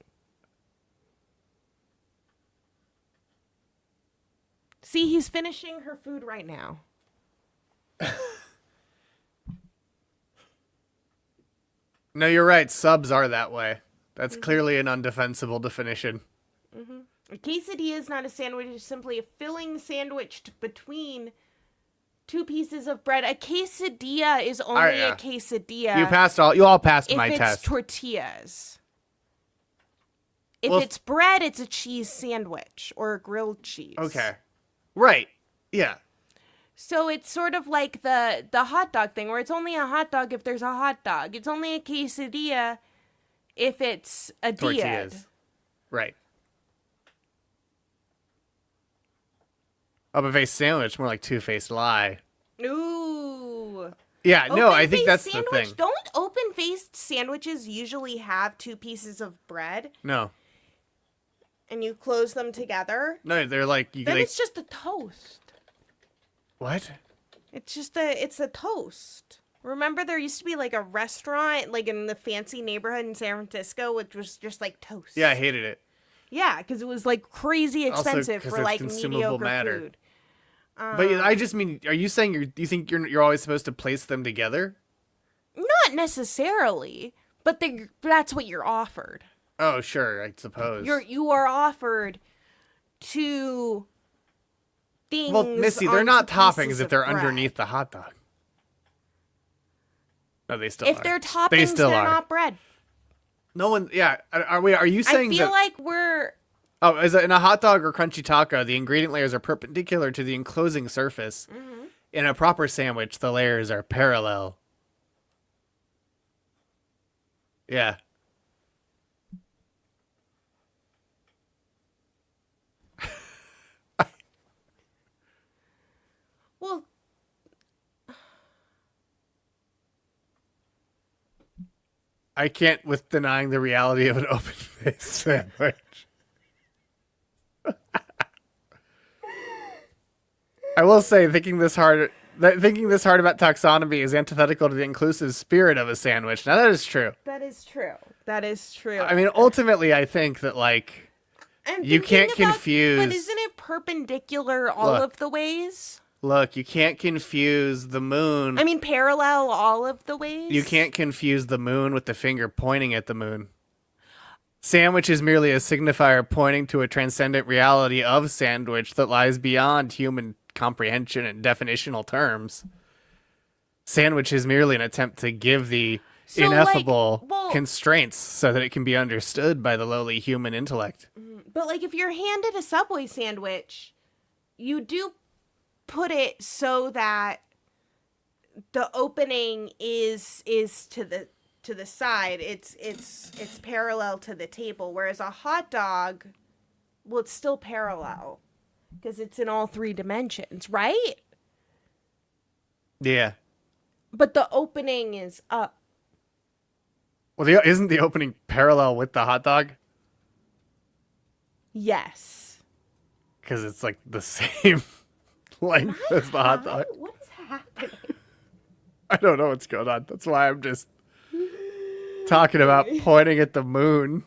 See, he's finishing her food right now. No, you're right. Subs are that way. That's clearly an undefensible definition. A quesadilla is not a sandwich. It's simply a filling sandwiched between two pieces of bread. A quesadilla is only a quesadilla. You all passed if my it's test. tortillas. If Well, it's bread, it's a cheese sandwich or a grilled cheese. Okay. Right. Yeah. So it's sort of like the hot dog thing, where it's only a hot dog if there's a hot dog. It's only a quesadilla if it's a Tortillas. Right. Open-faced sandwich, more like two-faced lie. Ooh. Yeah, no, I think Open-faced that's the sandwich. thing. Don't open-faced sandwiches usually have two pieces of bread No. and you close them together? No, they're like... Then it's just a toast. What? It's a toast. Remember there used to be like a restaurant like in the fancy neighborhood in San Francisco which was just like toast. Yeah, I hated it. Yeah, because it was like crazy Also, expensive 'cause for it's like consumable mediocre matter. food. But I just mean, are you saying you think you're always supposed to place them together? Not necessarily, but that's what you're offered. Oh, sure, I suppose. You are offered two things. Well, Missy, they're on not two toppings pieces if of they're bread. underneath the hot dog. No, they still are. If they're toppings, they still they're are. not bread. No one, yeah. Are you saying I feel that? like we're. Oh, in a hot dog or crunchy taco, the ingredient layers are perpendicular to the enclosing surface. Mm-hmm. In a proper sandwich, the layers are parallel. Yeah. Well, I can't with denying the reality of an open-faced sandwich. I will say, thinking this hard about taxonomy is antithetical to the inclusive spirit of a sandwich. Now, that is true. that is true. That is true. I mean, ultimately, I think that, like, I'm you thinking can't confuse- But isn't it perpendicular all Look. of the ways? look, you can't confuse the moon. I mean, parallel all of the ways? You can't confuse the moon with the finger pointing at the moon. Sandwich is merely a signifier pointing to a transcendent reality of sandwich that lies beyond human comprehension and definitional terms. Sandwich is merely an attempt to give the So, ineffable like, well- constraints so that it can be understood by the lowly human intellect. But, like, if you're handed a Subway sandwich, you do put it so that the opening is to the side. It's parallel to the table, whereas a hot dog, well, it's still parallel because it's in all three dimensions, right? Yeah. But the opening is up. Well, isn't the opening parallel with the hot dog? Yes. Because it's like the same length as the hot dog. What is happening? I don't know what's going on. That's why I'm just talking about pointing at the moon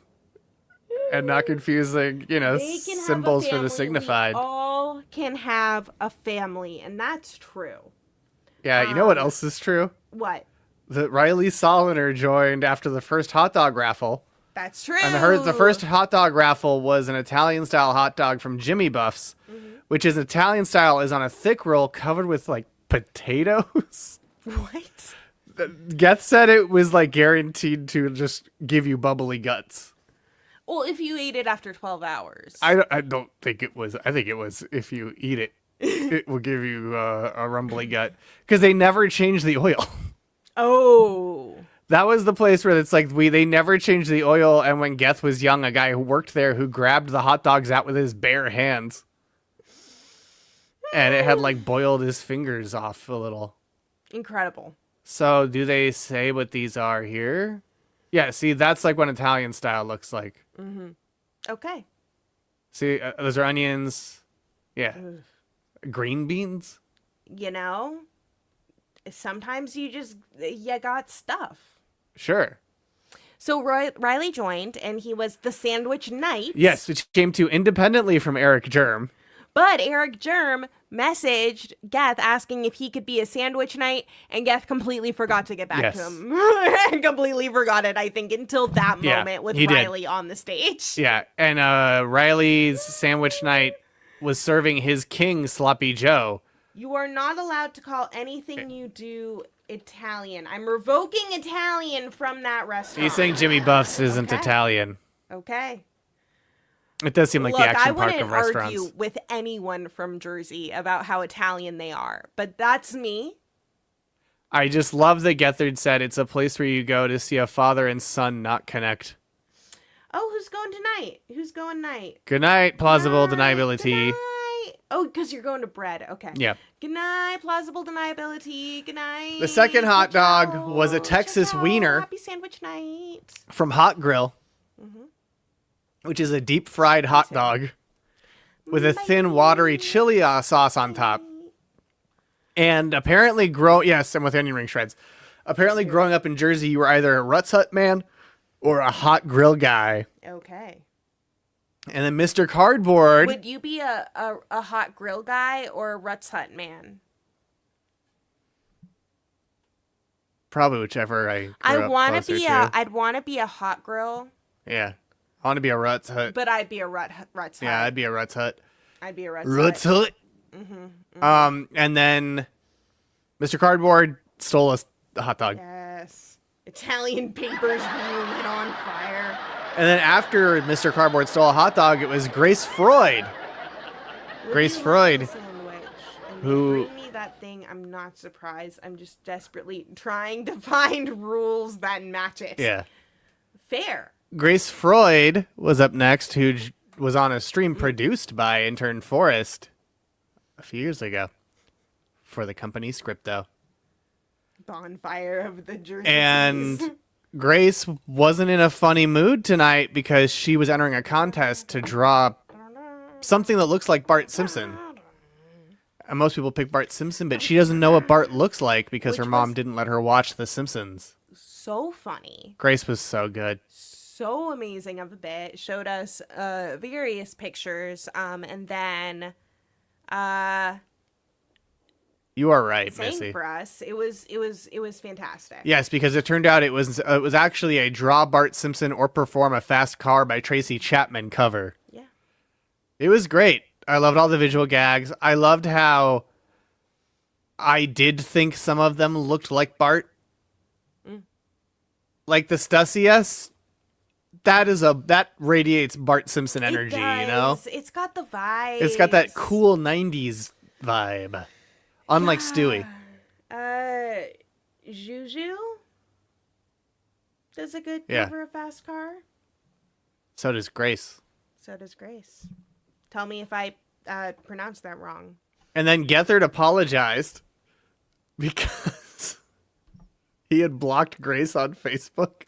and not confusing, They can have a symbols for the family. signified. We all can have a family, and that's true. Yeah, you know what else is true? What? That Riley Soliner joined after the first hot dog raffle. That's true. And the first hot dog raffle was an Italian-style hot dog from Jimmy Buff's, which is Italian style, is on a thick roll covered with, like, potatoes. What? Geth said it was, like, guaranteed to just give you bubbly guts. Well, if you ate it after 12 hours. I don't think it was. I think it was if you eat it, it will give you a rumbly gut. Because they never change the oil. Oh. That was the place where it's like they never changed the oil, and when Geth was young, a guy who worked there who grabbed the hot dogs out with his bare hands. And it had like boiled his fingers off a little. Incredible. So do they say what these are here? Yeah, see, that's like what Italian style looks like. Okay. See, those are onions. Yeah. Green beans? You know, sometimes you got stuff. Sure. So Riley joined, and he was the Sandwich Knight. Yes, which came to independently from Eric Germ. But Eric Germ messaged Geth asking if he could be a Sandwich Knight, and Geth completely forgot to get back to him. And completely forgot it, I think, until that moment with Riley on the stage. Yeah, and Riley's Sandwich Knight was serving his king, Sloppy Joe. You are not allowed to call anything you do Italian. I'm revoking Italian from that restaurant. He's saying Jimmy Buff's isn't Italian. Okay. It does seem like the action park of restaurants. I wouldn't argue with anyone from Jersey about how Italian they are, but that's me. I just love that Gethard said it's a place where you go to see a father and son not connect. Oh, who's going tonight? Who's going night? Good night, plausible deniability. Good night. Oh, because you're going to bread. Okay. Yeah. Good night, plausible deniability. Good night. The second hot dog was a Texas wiener. Happy Sandwich Night. From Hot Grill, which is a deep fried hot dog with a thin, watery chili sauce on top. And apparently, and with onion ring shreds. Apparently, growing up in Jersey, you were either a Ruts Hut man or a Hot Grill guy. Okay. And then Mr. Cardboard. Would you be a Hot Grill guy or a Ruts Hut man? Probably whichever I'd want to be a Hot Grill. Yeah. I want to be a Ruts Hut. But I'd be a Ruts Hut. Yeah, I'd be a Ruts Hut. I'd be a Ruts Hut. And then Mr. Cardboard stole a hot dog. Yes. Italian papers being lit on fire. And then after Mr. Cardboard stole a hot dog, it was Grace Freud. Grace Freud. Who bring me that thing, I'm not surprised. I'm just desperately trying to find rules that match it. Yeah. Fair. Grace Freud was up next, who was on a stream produced by intern Forrest a few years ago for the company Scripto. Bonfire of the Jersey. And Grace wasn't in a funny mood tonight because she was entering a contest to draw something that looks like Bart Simpson. And most people pick Bart Simpson, but she doesn't know what Bart looks like because her mom didn't let her watch The Simpsons. So funny. Grace was so good. So amazing of a bit. Showed us various pictures, and then you are right, sang Missy. For us. It was fantastic. Yes, because it turned out it was actually a Draw Bart Simpson or Perform a Fast Car by Tracy Chapman cover. Yeah. It was great. I loved all the visual gags. I loved how I did think some of them looked like Bart. Like the Stussy that radiates Bart Simpson energy, you know? It's got the vibe. It's got that cool 90s vibe. Unlike Stewie. Juju does a good Yeah. cover of Fast Car. So does Grace. Tell me if I pronounced that wrong. And then Gethard apologized because he had blocked Grace on Facebook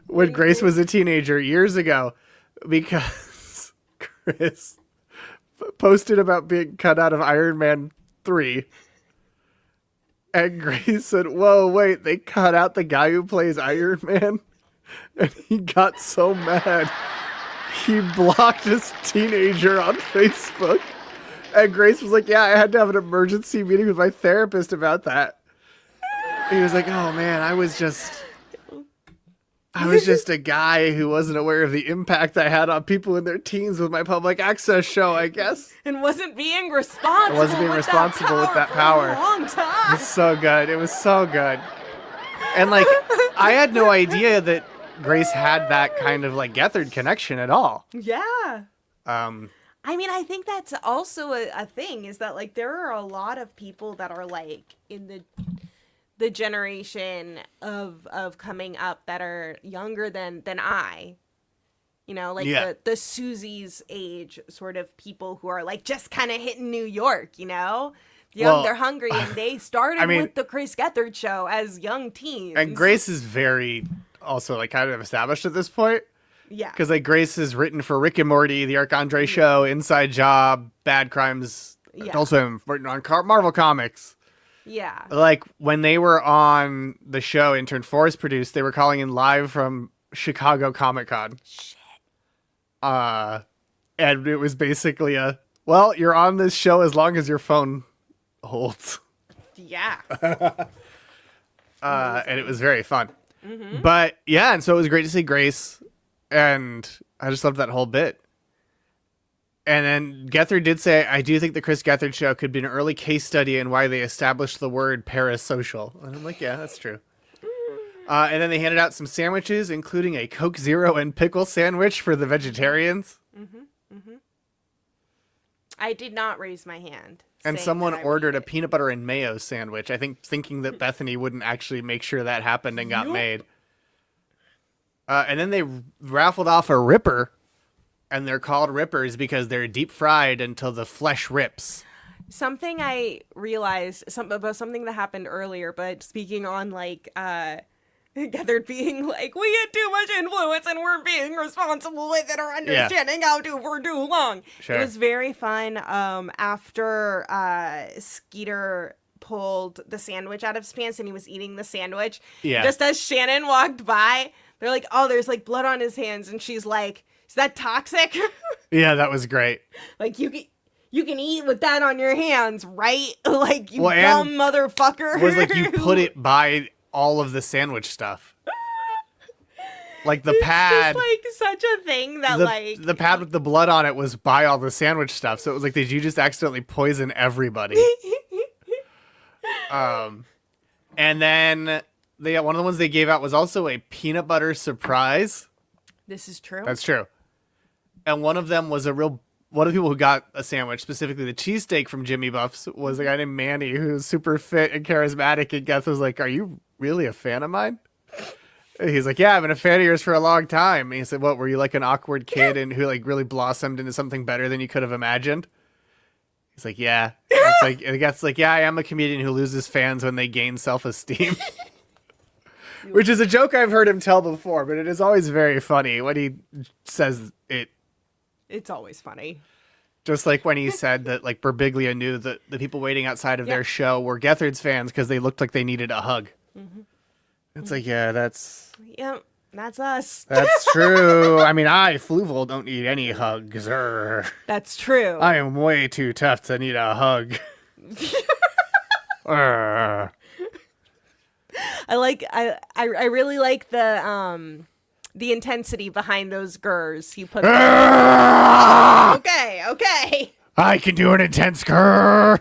when Grace was a teenager years ago because Chris posted about being cut out of Iron Man 3. And Grace said, "Whoa, wait, they cut out the guy who plays Iron Man?" And he got so mad. He blocked this teenager on Facebook. And Grace was like, "Yeah, I had to have an emergency meeting with my therapist about that." He was like, "Oh man, I was just a guy who wasn't aware of the impact I had on people in their teens with my public access show, I guess." And wasn't being responsible. With that power. For a long time. It was so good. It was so good. And like, I had no idea that Grace had that kind of like Gethard connection at all. Yeah. I mean, I think that's also a thing, is that like there are a lot of people that are like in the generation of coming up that are younger than I. You know, like the Susie's age sort of people who are like just kind of hitting New York, you know? Young, they're hungry, and they started with the Chris Gethard show as young teens. And Grace is very also like kind of established at this point. Yeah. Because like Grace is written for Rick and Morty, The Arcandre Show, Inside Job, Bad Crimes, also written on Marvel Comics. Yeah. Like when they were on the show Intern Forrest produced, they were calling in live from Chicago Comic Con. Shit. And it was basically you're on this show as long as your phone holds. Yeah. And it was very fun. Mm-hmm. But yeah, and so it was great to see Grace, and I just loved that whole bit. And then Gethard did say, I do think the Chris Gethard show could be an early case study in why they established the word parasocial. And I'm like, yeah, that's true. And then they handed out some sandwiches, including a Coke Zero and pickle sandwich for the vegetarians. Mm-hmm. Mm-hmm. I did not raise my hand. And someone ordered a peanut butter and mayo sandwich, I think thinking that Bethany wouldn't actually make sure that happened and got made. And then they raffled off a Ripper, and they're called Rippers because they're deep fried until the flesh rips. Something I realized about something that happened earlier, but speaking on like Gethard being like, we had too much influence and we're being responsible with it or understanding how to for too long. Sure. It was very fun. After Skeeter pulled the sandwich out of his pants and he was eating the sandwich, just as Shannon walked by, they're like, oh, there's like blood on his hands, and she's like, is that toxic? Yeah, that was great. Like, you can eat with that on your hands, right? Like, you dumb motherfucker. It was like you put it by all of the sandwich stuff. Like the pad. It's like such a thing that the pad with the blood on it was by all the sandwich stuff. So it was like, did you just accidentally poison everybody? And then one of the ones they gave out was also a peanut butter surprise. This is true. That's true. And one of them was one of the people who got a sandwich, specifically the cheesesteak from Jimmy Buff's, was a guy named Manny who was super fit and charismatic. And Geth was like, are you really a fan of mine? And he's like, yeah, I've been a fan of yours for a long time. And he said, what, were you like an awkward kid and who like really blossomed into something better than you could have imagined? He's like, yeah. And Geth's like, yeah, I am a comedian who loses fans when they gain self-esteem. Which is a joke I've heard him tell before, but it is always very funny when he says it. It's always funny. Just like when he said that like Birbiglia knew that the people waiting outside of their show were Gethard's fans because they looked like they needed a hug. Mm-hmm. It's like, yeah, that's... Yep, that's us. That's true. I mean, Fluval, don't need any hugs. That's true. I am way too tough to need a hug. I really like the intensity behind those gurs you put. Okay. I can do an intense grr.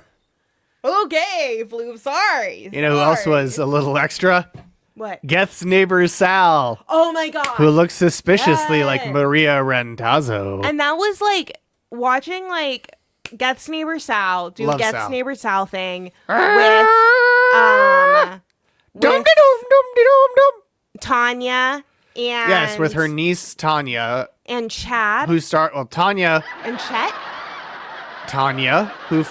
Okay, Floob, sorry. You know who else was a little extra? What? Geth's neighbor Sal. Oh my god. Who looks suspiciously like Maria Randazzo. And that was like watching like Geth's neighbor Sal do Geth's neighbor Sal thing with Tanya and with her niece Tanya and Chad Tanya and Chet. Tanya, who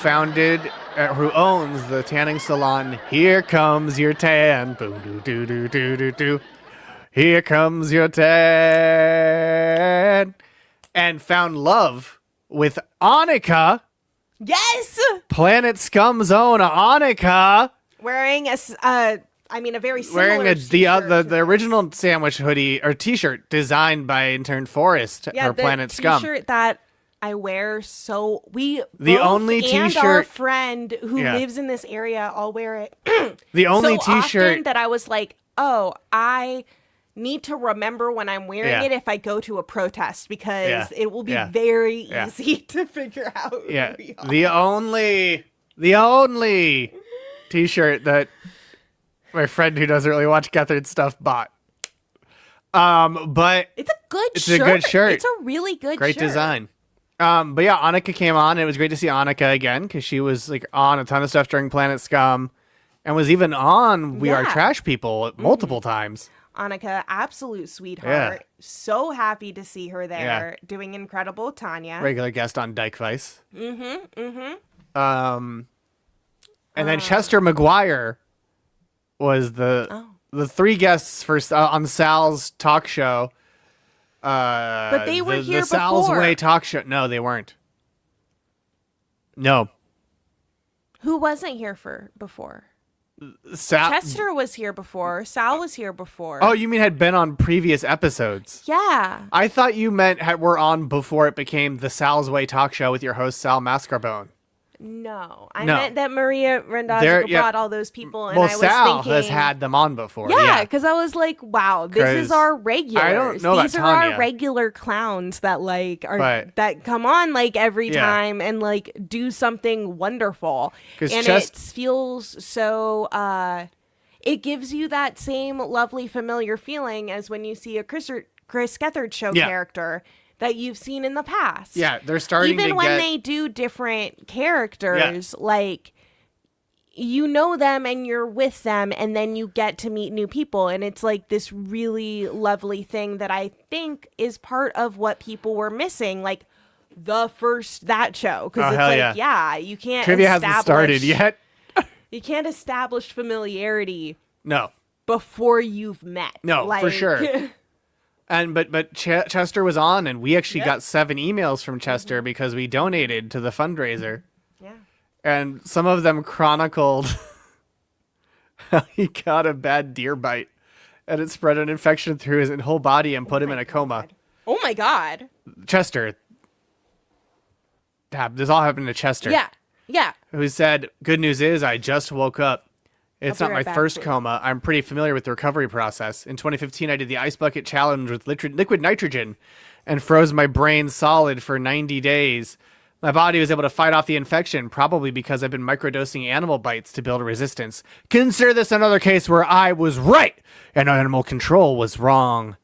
owns the tanning salon. Here comes your tan. Boom, do do do do do. Here comes your tan. And found love with Annika. Yes. Planet Scum's own Annika. Wearing a very similar the original sandwich hoodie or t-shirt designed by intern Forrest. Yeah, her Planet Scum. T-shirt that I wear our friend who lives in this area all wear it. The only t-shirt often that I was like, oh, I need to remember when I'm wearing it if I go to a protest because it will be very easy to figure out who we are. The only t-shirt that my friend who doesn't really watch Gethard stuff bought. But it's a good shirt. It's a good shirt. It's a really good Great shirt. design. But yeah, Annika came on. And it was great to see Annika again because she was like on a ton of stuff during Planet Scum. And was even on We Are Yeah. Trash People multiple times. Annika, absolute sweetheart. So happy to see her there, doing incredible with Tanya. Regular guest on Dyke Vice. And then Chester McGuire was the three guests for on Sal's talk show. But they were here the Sal's before. Way talk show. No, they weren't. No. Who wasn't here before? Sal. Chester was here before. Sal was here before. Oh, you mean had been on previous episodes? Yeah. I thought you meant were on before it became the Sal's Way talk show with your host Sal Mascarbone. No. I No. meant that Maria There- Randazzo yeah. brought all those people, and Well, I was Sal thinking... has had them on before. Yeah, because I was like, wow, this 'Cause is our regulars. I don't know These about are Tanya. our regular clowns that like are But- that come on like every Yeah. time and like do something wonderful. 'Cause And it feels so it gives you that same lovely familiar feeling as when you see a Chris Gethard show Yeah. character that you've seen in the past. Yeah, they're starting Even to when get... they do different characters, like you know them and you're with them and then you get to meet new people, and it's like this really lovely thing that I think is part of what people were missing, like that show, because Oh, it's hell like yeah. you can't Trivia hasn't started yet. you can't establish familiarity No. before you've met. No, for sure. And but Chester was on, and we actually got 7 emails from Chester because we donated to the fundraiser, Yeah. and some of them chronicled how he got a bad deer bite, and it spread an infection through his whole body and put him in a coma. Oh my god. Chester, this all happened to Chester. Yeah. Who said, "Good news is I just woke up. It's I'll not be my right back, first please." coma. I'm pretty familiar with the recovery process. In 2015, I did the ice bucket challenge with liquid nitrogen and froze my brain solid for 90 days. My body was able to fight off the infection, probably because I've been microdosing animal bites to build resistance. Consider this another case where I was right and animal control was wrong.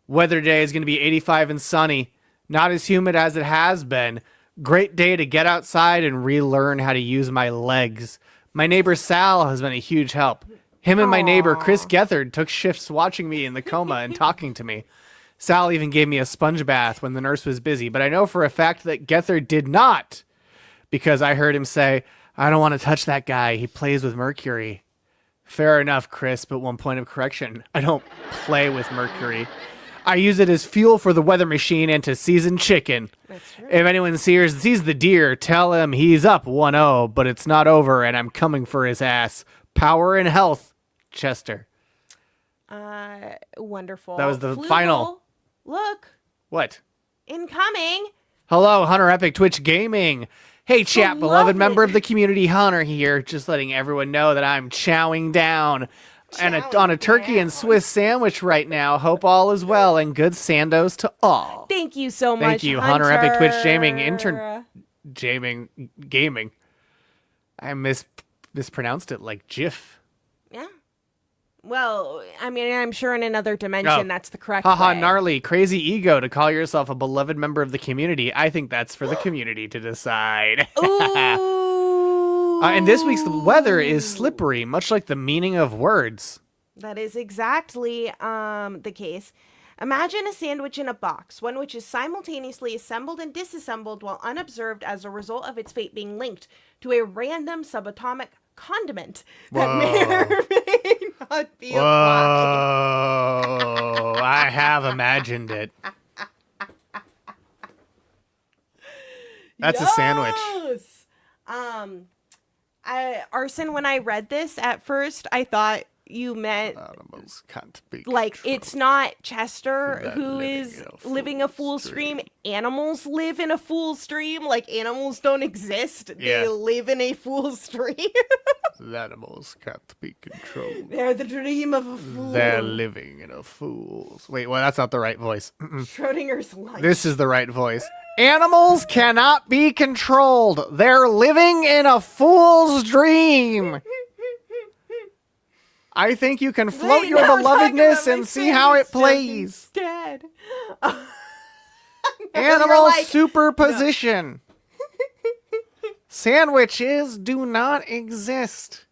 Weather today is going to be 85 and sunny. Not as humid as it has been. Great day to get outside and relearn how to use my legs. My neighbor Sal has been a huge help. Him and my neighbor Chris Gethard took shifts watching me in the coma and talking to me. Sal even gave me a sponge bath when the nurse was busy, but I know for a fact that Gethard did not, because I heard him say, "I don't want to touch that guy. He plays with mercury." Fair enough, Chris, but one point of correction. I don't play with mercury. I use it as fuel for the weather machine and to season chicken. That's true. If anyone sees the deer, tell him he's up 1-0, but it's not over and I'm coming for his ass. Power and health, Chester. Wonderful. That was the Fluval, final. Look, What? incoming. Hello, Hunter Epic Twitch Gaming. Hey, chat, beloved Beloved. member of the community, Hunter here. Just letting everyone know that I'm chowing down on a turkey and Swiss sandwich right now. Hope all is well and good sandos to all. Thank you so much. Thank you, Hunter Epic Twitch Gaming gaming. I mispronounced it like GIF. Yeah. Well, I mean, I'm sure in another dimension Oh. that's the correct Haha, way. gnarly, crazy ego to call yourself a beloved member of the community. I think that's for the community to decide. Ooh. And this week's weather is slippery, much like the meaning of words. That is exactly the case. Imagine a sandwich in a box, one which is simultaneously assembled and disassembled while unobserved as a result of its fate being linked to a random subatomic condiment that may or may not be applied. Whoa, I have imagined it. That's a sandwich. Yes! Arson, when I read this at first, I thought you meant Animals can't be like controlled. it's not Chester Not who living is in a living a fool's dream. Animals live in a fool's dream. Like animals don't exist. Yeah. They live in a fool's dream. Animals can't be controlled. They're the dream of a fool. They're living in a fool's... Wait, well, that's not the right voice. Schrodinger's life. This is the right voice. Animals cannot be controlled. They're living in a fool's dream. I think you can float Wait, your now I'm talking belovedness about my and see how it sandwich plays. Instead. Animal like, superposition. Sandwiches do not exist.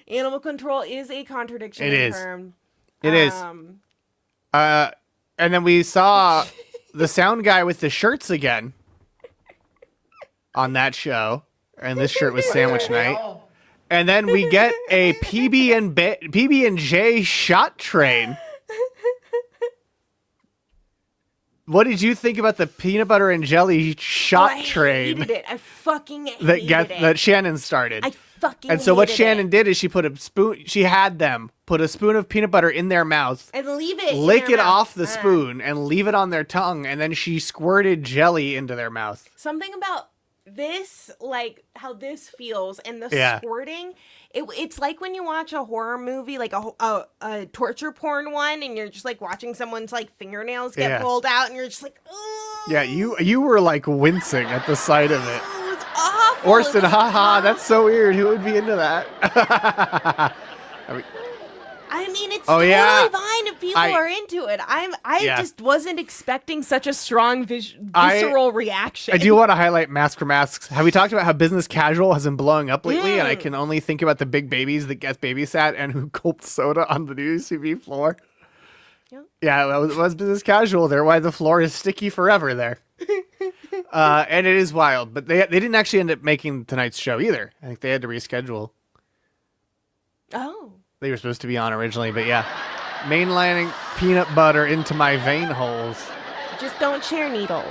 Animal control is a contradiction It in is. term. It is. And then we saw the sound guy with the shirts again on that show. And this shirt was Sandwich Night. And then we get a PB&J shot train. What did you think about the peanut butter and jelly shot train? I hated it. I fucking hated it. That Shannon started? I fucking And so what hated Shannon it. did is she put a spoon. She had them put a spoon of peanut butter in their mouth, And leave it. lick in their it mouth. off the spoon, and leave it on their tongue, and then she squirted jelly into their mouth. Something about this, like how this feels, and the Yeah. squirting. It's like when you watch a horror movie, like a torture porn one, and you're just like watching someone's like fingernails get Yeah. pulled out, and you're just like, oh, Yeah, you were like wincing at the sight of it. it was awful. Orson, It was haha, that's so weird. Who would be into that? I mean, it's Oh, totally yeah. fine if people I- are into it. I Yeah. just wasn't expecting such a strong visceral reaction. I do want to highlight Mask for Masks. Have we talked about how business casual has been blowing up lately? And I can only think about the big babies that get babysat and who gulped soda on the new UCB floor. Yeah. Yeah, it was business casual there. Why the floor is sticky forever there. And it is wild. But they didn't actually end up making tonight's show either. I think they had to reschedule. Oh. They were supposed to be on originally, but yeah. Mainlining peanut butter into my vein holes. Just don't share needles.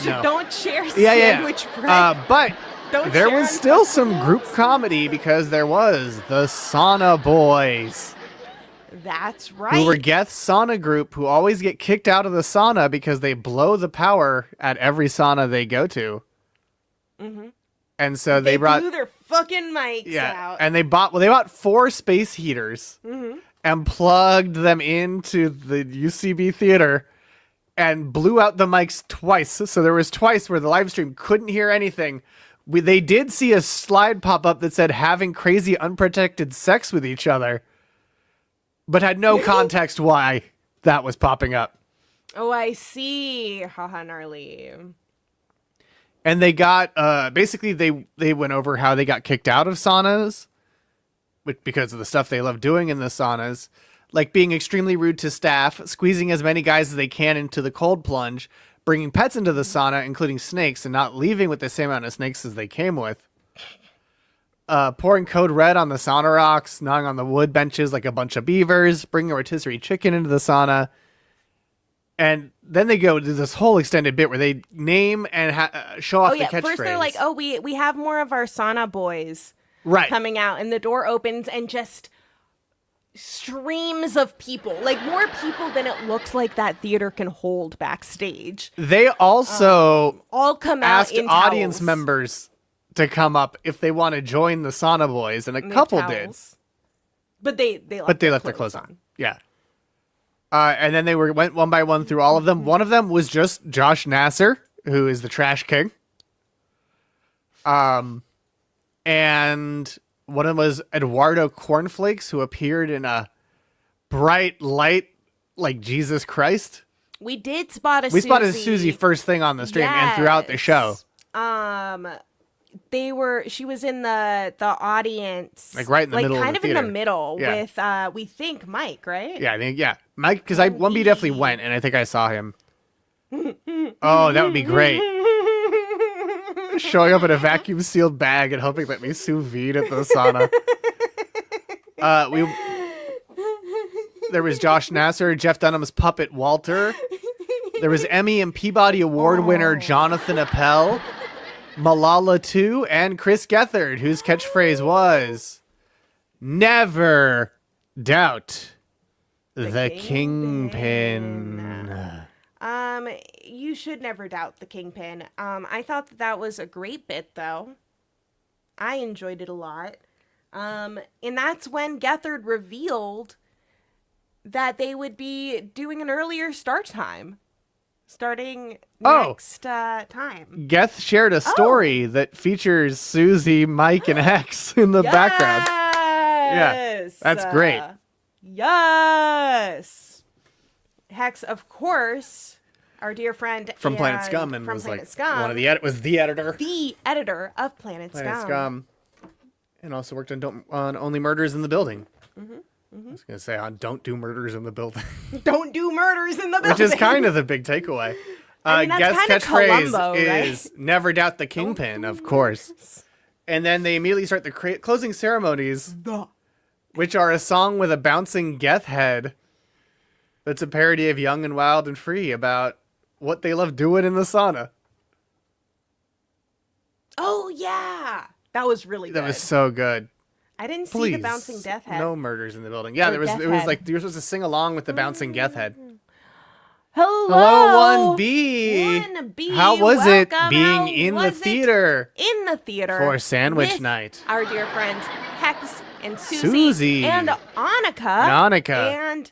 No. Don't share Yeah, sandwich bread. But Don't there share was on still Tootsie some Rolls. group comedy because there was the Sauna Boys, That's right. who were Geth's sauna group who always get kicked out of the sauna because they blow the power at every sauna they go to. Mhm. And so They brought blew their fucking mics out. and they bought 4 space heaters and plugged them into the UCB theater and blew out the mics twice. So there was twice where the live stream couldn't hear anything. They did see a slide pop up that said having crazy unprotected sex with each other, but had no context why that was popping up. Oh, I see. Haha, gnarly. And they got basically they went over how they got kicked out of saunas, because of the stuff they love doing in the saunas, like being extremely rude to staff, squeezing as many guys as they can into the cold plunge, bringing pets into the sauna, including snakes, and not leaving with the same amount of snakes as they came with. Pouring Code Red on the sauna rocks, gnawing on the wood benches like a bunch of beavers, bringing a rotisserie chicken into the sauna. And then they go to this whole extended bit where they name and show off Oh the yeah. catchphrase. First they're like, "Oh, we have more of our sauna boys right. coming out," and the door opens and just streams of people, like more people than it looks like that theater can hold backstage, They also all come out asked in audience towels. members to come up if they want to join the sauna boys, and a And they have couple did, towels. But they but they left their clothes on. Yeah. And then they went one by one through all of them. One of them was just Josh Nasser, who is the Trash King. And one of them was Eduardo Cornflakes, who appeared in a bright light like Jesus Christ. We did spot a We Susie. spotted Susie first thing on the stream and throughout the show. She was in the audience, Like right in the middle of kind the of in the theater. middle Yeah. with we think Mike, right? Yeah, I think, yeah. Mike, because 1B definitely went, and I think I saw him. Oh, that would be great. Showing up in a vacuum sealed bag and hoping that we sous vide at the sauna. There was Josh Nasser, Jeff Dunham's puppet Walter. There was Emmy and Peabody Award winner Jonathan Appel, Malala too, and Chris Gethard, whose catchphrase was, "Never doubt the kingpin." You should never doubt the Kingpin. I thought that was a great bit, though. I enjoyed it a lot. And that's when Gethard revealed that they would be doing an earlier start time, starting next time. Geth shared a story that featurs Susie, Mike, and Hex in the background. Yes! That's great. Yes! Hex, of course, our dear friend from Planet Scum, and from was Planet like Scum, one of the was the editor. the editor of Planet Scum. And also worked on Only Murders in the Building. I was gonna say on Don't Do Murders in the Building, Don't do murders in the building, which is kind of the big takeaway. I mean, that's guest kind of catchphrase Columbo, is right? "Never doubt the kingpin," of course. And then they immediately start the closing ceremonies, which are a song with a bouncing Geth head. That's a parody of Young and Wild and Free about what they love doing in the sauna. Oh yeah, that was really good. That was so good. I didn't see Please, the bouncing death head. no murders in the building. Yeah, Or there was. death It was head. like you were supposed to sing along with the bouncing Geth head. Hello, 1B. 1B. How was it Welcome. being How in the was it theater in the theater for sandwich with night? Our dear friends Hex and Susie. and Annika. Annika. And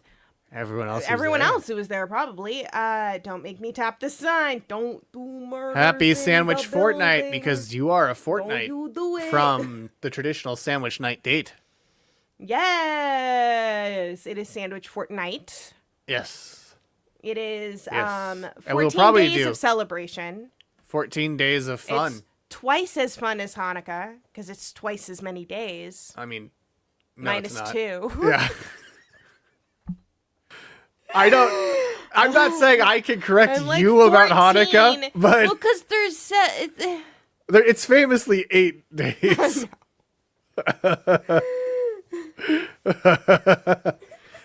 Everyone else. everyone was there. else who was there probably. Don't make me tap the sign. Don't do murder. Happy Sandwich Fortnight, because you are a fortnight you do it. from the traditional sandwich night date. Yes, it is Sandwich Fortnight. Yes. It is Yes. 14 And we'll probably days do of celebration. 14 days of fun. It's twice as fun as Hanukkah because it's twice as many days. I mean, no, it's minus not. 2. Yeah. I'm not saying I can correct I'm like you about 14. Hanukkah, but well, because there's it's famously 8 days.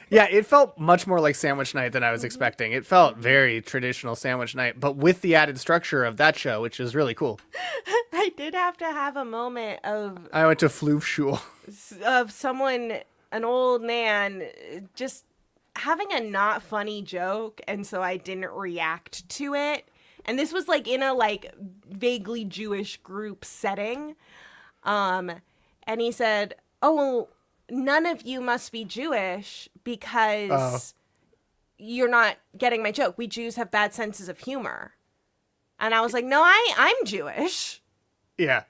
Yeah, it felt much more like sandwich night than I was expecting. It felt very traditional sandwich night, but with the added structure of that show, which is really cool. I did have to have a moment I went to Fluval. of someone, an old man, just having a not funny joke, and so I didn't react to it. And this was like in a like vaguely Jewish group setting. And he said, "Oh, well, none of you must be Jewish because you're not getting my joke. We Jews have bad senses of humor." And I was like, "No, I'm Jewish." Yeah.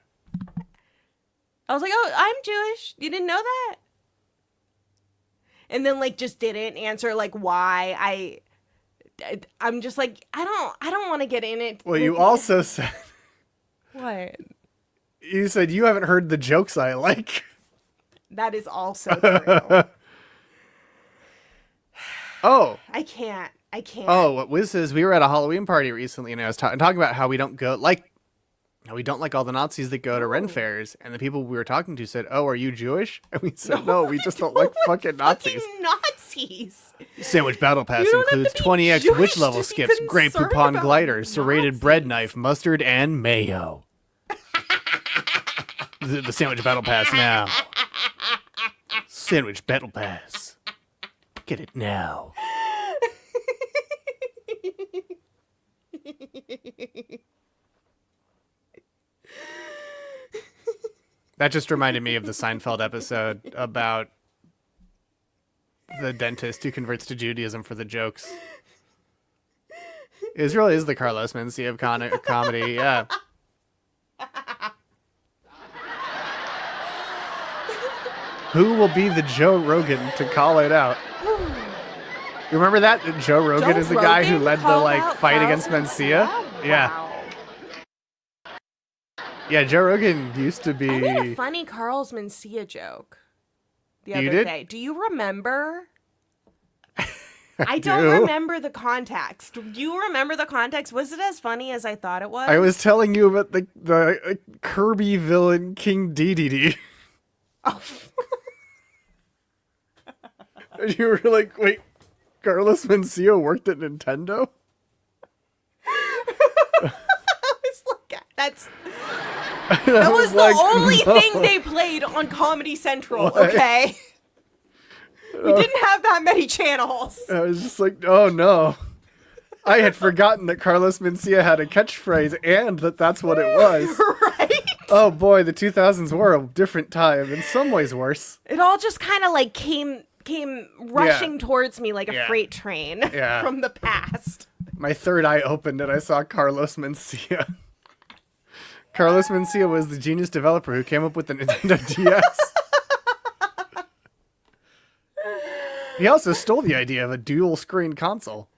I was like, "Oh, I'm Jewish. You didn't know that?" And then like just didn't answer like why. I'm just like, I don't want to get in it. Well, you also said What? you said you haven't heard the jokes I like. That is also true. Oh. I can't. Oh, what Wiz is, we were at a Halloween party recently, and I was talking about how we don't like all the Nazis that go to Ren fairs, and the people we were talking to said, "Oh, are you Jewish?" And we said, "No, we just don't like fucking Nazis." Fucking Nazis. Sandwich Battle Pass You don't have includes to be 20x Jewish witch level to be skips, Grey concerned Poupon about glider, serrated bread Nazis. knife, mustard, and mayo. The Sandwich Battle Pass now. Sandwich Battle Pass. Get it now. That just reminded me of the Seinfeld episode about the dentist who converts to Judaism for the jokes. Israel is the Carlos Mencia of comedy, yeah. Who will be the Joe Rogan to call it out? You remember that? Joe Rogan is the guy who led the fight against Mencia? Yeah. Wow. Yeah, Joe Rogan used to be... I made a funny Carl's Mencia joke the You other did? day. Do you remember? I do. don't remember the context. Do you remember the context? Was it as funny as I thought it was? I was telling you about the Kirby villain King Dedede. Oh. And you were like, wait, Carlos Mencia worked at Nintendo? I was like, that was the only thing they played on Comedy Central, okay? We didn't have that many channels. I was just like, oh no. I had forgotten that Carlos Mencia had a catchphrase and that's what it was. Right? Oh boy, the 2000s were a different time, in some ways worse. It all just kind of like came rushing towards me like a Yeah. freight train Yeah. from the past. My third eye opened and I saw Carlos Mencia. Carlos Mencia was the genius developer who came up with the Nintendo DS. He also stole the idea of a dual screen console.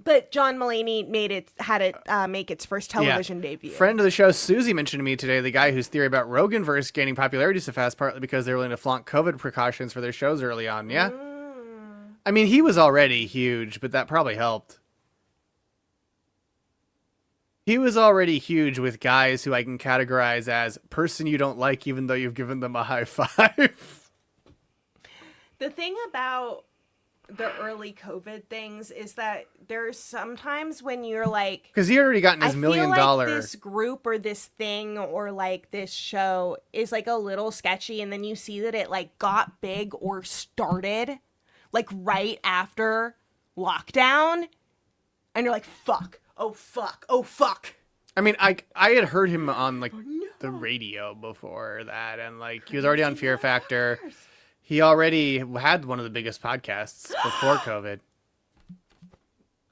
But John Mulaney had it make its first television debut. Friend of the show, Susie, mentioned to me today the guy whose theory about Roganverse gaining popularity so fast, partly because they're willing to flaunt COVID precautions for their shows early on. Yeah. I mean, he was already huge, but that probably helped. He was already huge with guys who I can categorize as person you don't like, even though you've given them a high five. The thing about the early COVID things is that there's sometimes when you're like, because he already gotten his $1 million. I feel like this group or this thing or like this show is like a little sketchy, and then you see that it like got big or started like right after lockdown, and you're like, fuck. Oh, fuck. Oh, fuck. I mean, I had heard him on, like, the radio before that, and, like, he was already on Fear Factor. He already had one of the biggest podcasts before COVID.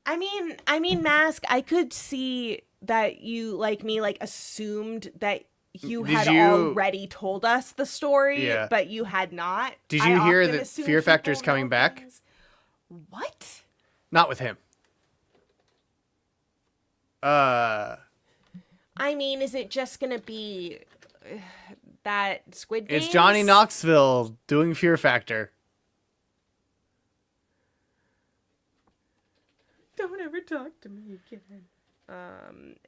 I mean, Mask, I could see that you, like me, like, assumed that you had already told us the story, but you had not. Did you hear that Fear Factor's coming back? What? Not with him. I mean, is it just gonna be that Squid Game? It's Johnny Knoxville doing Fear Factor. Don't ever talk to me again.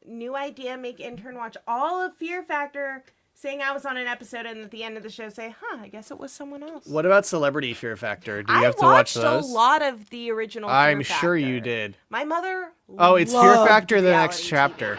New idea: make intern watch all of Fear Factor, saying I was on an episode, and at the end of the show say, I guess it was someone else. What about Celebrity Fear Factor? Do you have to watch those? I watched a lot of the original Fear I'm Factor. sure you did. My mother it's Fear Factor, the next chapter.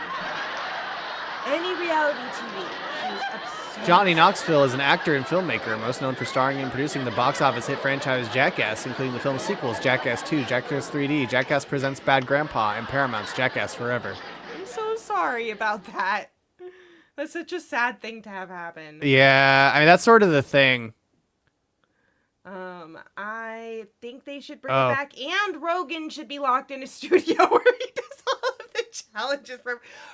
Any reality TV. She was obsessed. Johnny Knoxville is an actor and filmmaker, most known for starring and producing the box office hit franchise Jackass, including the film sequels Jackass 2, Jackass 3D, Jackass Presents Bad Grandpa, and Paramount's Jackass Forever. I'm so sorry about that. That's such a sad thing to have happen. Yeah, I mean, that's sort of the thing. I think they should bring it back, and Rogan should be locked in a studio where he does all of the challenges.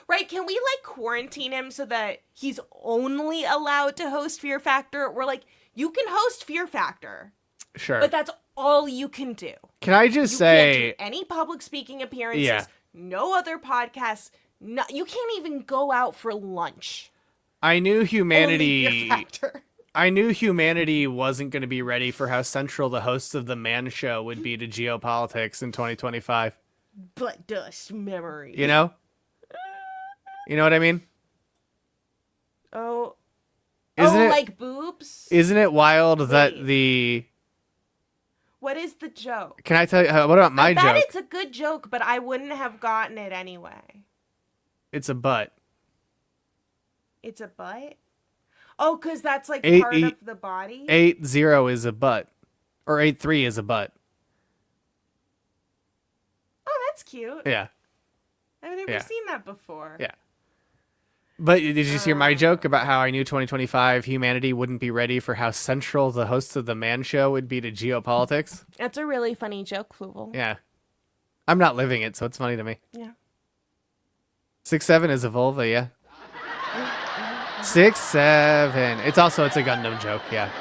Right, can we, like, quarantine him so that he's only allowed to host Fear Factor? We're like, you can host Fear Factor. Sure. But that's all you can do. Can I just say... can't do any public speaking appearances, no other podcasts, no, you can't even go out for lunch. I knew humanity wasn't going to be ready for how central the hosts of The Man Show would be to geopolitics in 2025. But dust memory. You know? You know what I mean? Oh. Isn't it, like boobs? Isn't it wild that the... What is the joke? Can I tell you, what about my joke? I bet it's a good joke, but I wouldn't have gotten it anyway. It's a butt. It's a butt? Oh, because that's like part of the body? 8-0 is a butt. Or 8-3 is a butt. Oh, that's cute. Yeah. I've never seen that before. Yeah. But did you hear my joke about how I knew 2025 humanity wouldn't be ready for how central the hosts of The Man Show would be to geopolitics? That's a really funny joke, Fluval. Yeah. I'm not living it, so it's funny to me. Yeah. 6-7 is a vulva, yeah. 6-7. It's a Gundam joke, yeah.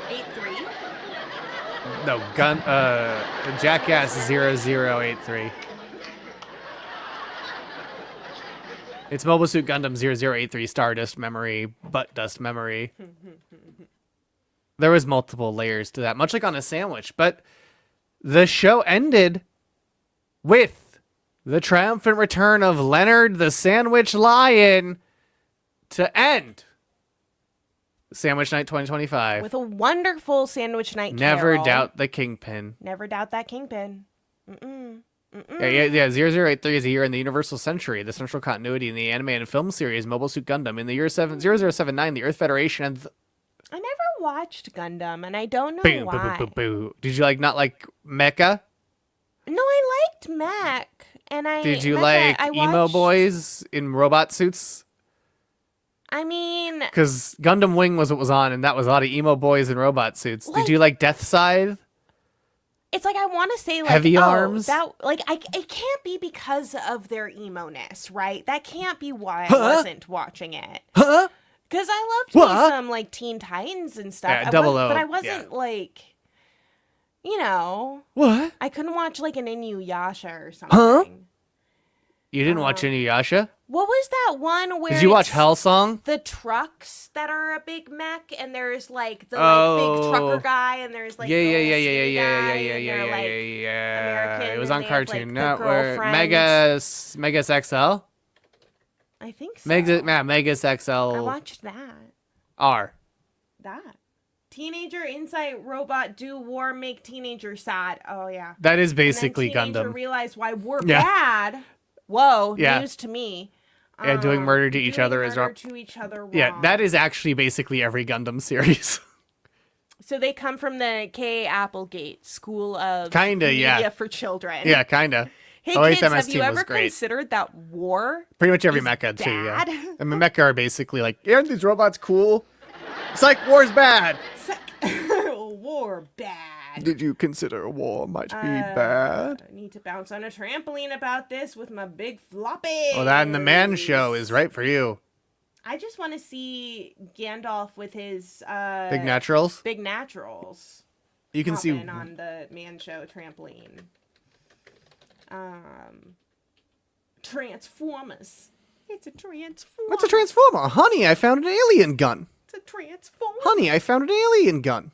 8-3? No, Jackass 0083. It's Mobile Suit Gundam 0083 Stardust Memory, Butt Dust Memory. There was multiple layers to that, much like on a sandwich. But the show ended with the triumphant return of Leonard the Sandwich Lion to end Sandwich Night 2025. With a wonderful Sandwich Night Never carol. doubt the Kingpin. Never doubt that Kingpin. Mm-mm. Yeah, 0083 is a year in the Universal Century, the central continuity in the anime and film series Mobile Suit Gundam. In the year 0079, the Earth Federation and... I never watched Gundam, and I don't know why. Did you not like Mecha? No, I liked Mech, and Did you like emo boys in robot suits? I mean... Because Gundam Wing was what was on, and that was a lot of emo boys in robot suits. Did you like Death Scythe? It's like I want to say, like, Heavy Arms? It can't be because of their emo-ness, right? That can't be why I wasn't watching it. Huh? Because I loved me some, like, Teen Titans and stuff. Yeah, Double O. But I wasn't, like... You know, What? I couldn't watch like an Inuyasha or something. You didn't watch Inuyasha? What was that one where Did you watch it's Hellsong? the trucks that are a big mech, and there's like the like big trucker guy, and there's like yeah, the yeah, little yeah, yeah, skinny yeah, guy, yeah, and yeah, they're yeah, like yeah. American. It was and on they have, Cartoon like, the Network. girlfriend. Megas XL. I think so. Megas XL. I watched that. R. That. Teenager Insight Robot Do War Make Teenager Sad. Oh yeah. That is And then basically teenager Gundam. realized why we're Yeah. bad. Whoa, Yeah. news to me. Yeah, doing murder to each other is wrong. To each other wrong. Yeah, that is actually basically every Gundam series. So they come from the K. Applegate School of Kinda, Media yeah. for Children. Yeah, kinda. Hey Oh, kids, 8th MS have you team was ever great. considered that war? Pretty much every is mecha too, yeah. bad? I mean, mecha are basically like, aren't these robots cool? It's like war's bad. War bad. Did you consider war might be bad? I need to bounce on a trampoline about this with my big floppy. Oh, that and the man show is right for you. I just want to see Gandalf with his Big naturals. big naturals. You can see. Hopping on the man show trampoline. Transformers. It's a transformer. What's a transformer? Honey, I found an alien gun. It's a transformer. Honey, I found an alien gun.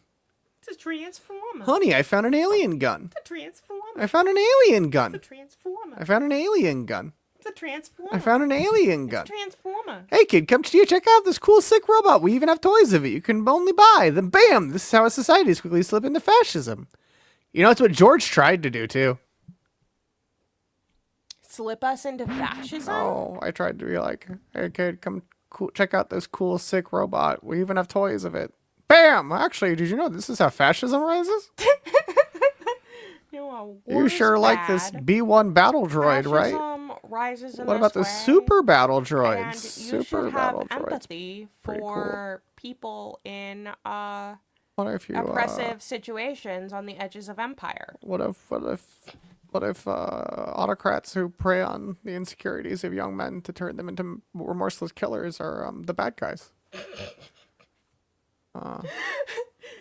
It's a transformer. Honey, I found an alien gun. It's a transformer. I found an alien gun. It's a transformer. I found an alien gun. It's a transformer. I found an alien gun. It's a transformer. Hey kid, come check out this cool sick robot. We even have toys of it. You can only buy. Then bam, this is how a society is quickly slip into fascism. You know, it's what George tried to do too. Slip us into fascism? Oh, I tried to be like, hey kid, come check out this cool sick robot. We even have toys of it. Bam! Actually, did you know this is how fascism rises? You sure like this B1 battle droid, right? Rises in What about the this way, super battle droids? and you Super should battle have droids. empathy Pretty for people in What if you oppressive situations on the edges of empire. What if autocrats who prey on the insecurities of young men to turn them into remorseless killers are the bad guys?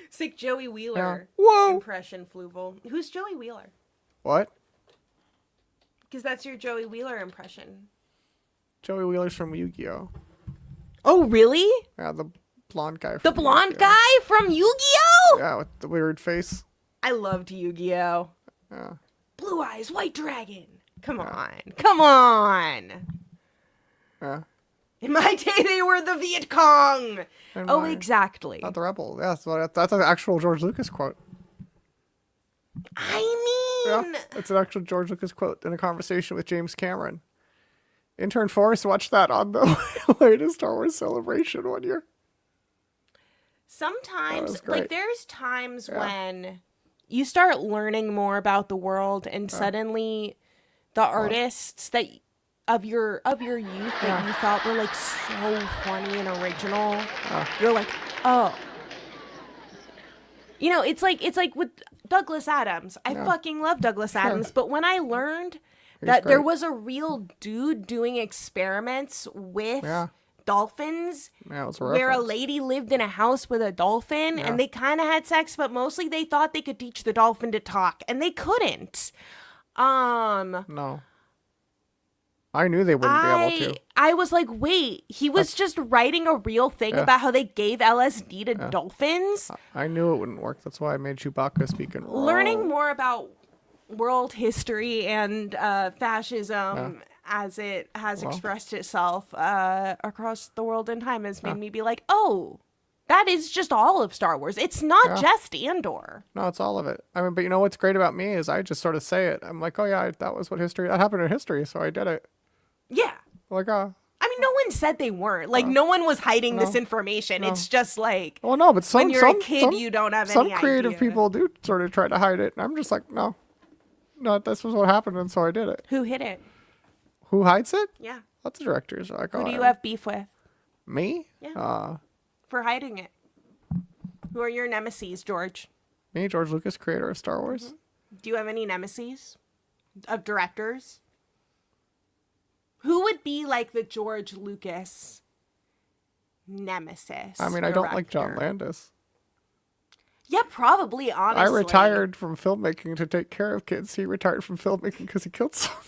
Sick Joey Wheeler Whoa. impression, Fluval. Who's Joey Wheeler? What? Because that's your Joey Wheeler impression. Joey Wheeler's from Yu-Gi-Oh. Oh, really? Yeah, the blonde guy. The From blonde Yu-Gi-Oh. guy from Yu-Gi-Oh! Yeah, with the weird face. I loved Yu-Gi-Oh! Yeah. Blue Eyes, White Dragon. Come on. Come on. Yeah. In my day, they were the Viet Cong. In Oh, my- exactly. Not the rebel. Yeah, that's an actual George Lucas quote. I mean, Yeah, it's an actual George Lucas quote in a conversation with James Cameron. Intern Forrest watched that on the latest Star Wars Celebration one year. sometimes, was great. like, there's times when you start learning more about the world, and suddenly the artists that of your youth that you thought were like so funny and original, you're like, oh. You know, it's like with Douglas Adams. I fucking love Douglas Adams, but when I learned that there great. was a real dude doing experiments with dolphins, Yeah, it was a where a reference. lady lived in a house with a dolphin and they kind of had sex, but mostly they thought they could teach the dolphin to talk, and they couldn't. No. I knew they wouldn't be able to. I was like, wait, he was just writing a real thing about how they gave LSD to dolphins? I knew it wouldn't work. That's why I made Chewbacca speak in Learning more about world history and fascism as it has expressed itself across the world in time has made me be like, oh, that is just all of Star Wars. It's not just Andor. No, it's all of it. I mean, but you know what's great about me is I just sort of say it. I'm like, oh yeah, that was what that happened in history, so I did it. Yeah. Like, I mean, no one said they weren't. Like, no one was hiding this information. It's just like, well, no, but when you're a kid, you don't have some any creative idea. people do sort of try to hide it, and I'm just like, no, this was what happened, and so I did it. Who hid it? Who hides it? Yeah. Lots of directors are like, Who oh, do you have beef with me? Yeah. for hiding it? Who are your nemesis, George? Me, George Lucas, creator of Star Wars. Do you have any nemesis of directors? Who would be like the George Lucas nemesis? I mean, I don't like John director? Landis. Yeah, probably, honestly. I retired from filmmaking to take care of kids. He retired from filmmaking because he killed someone.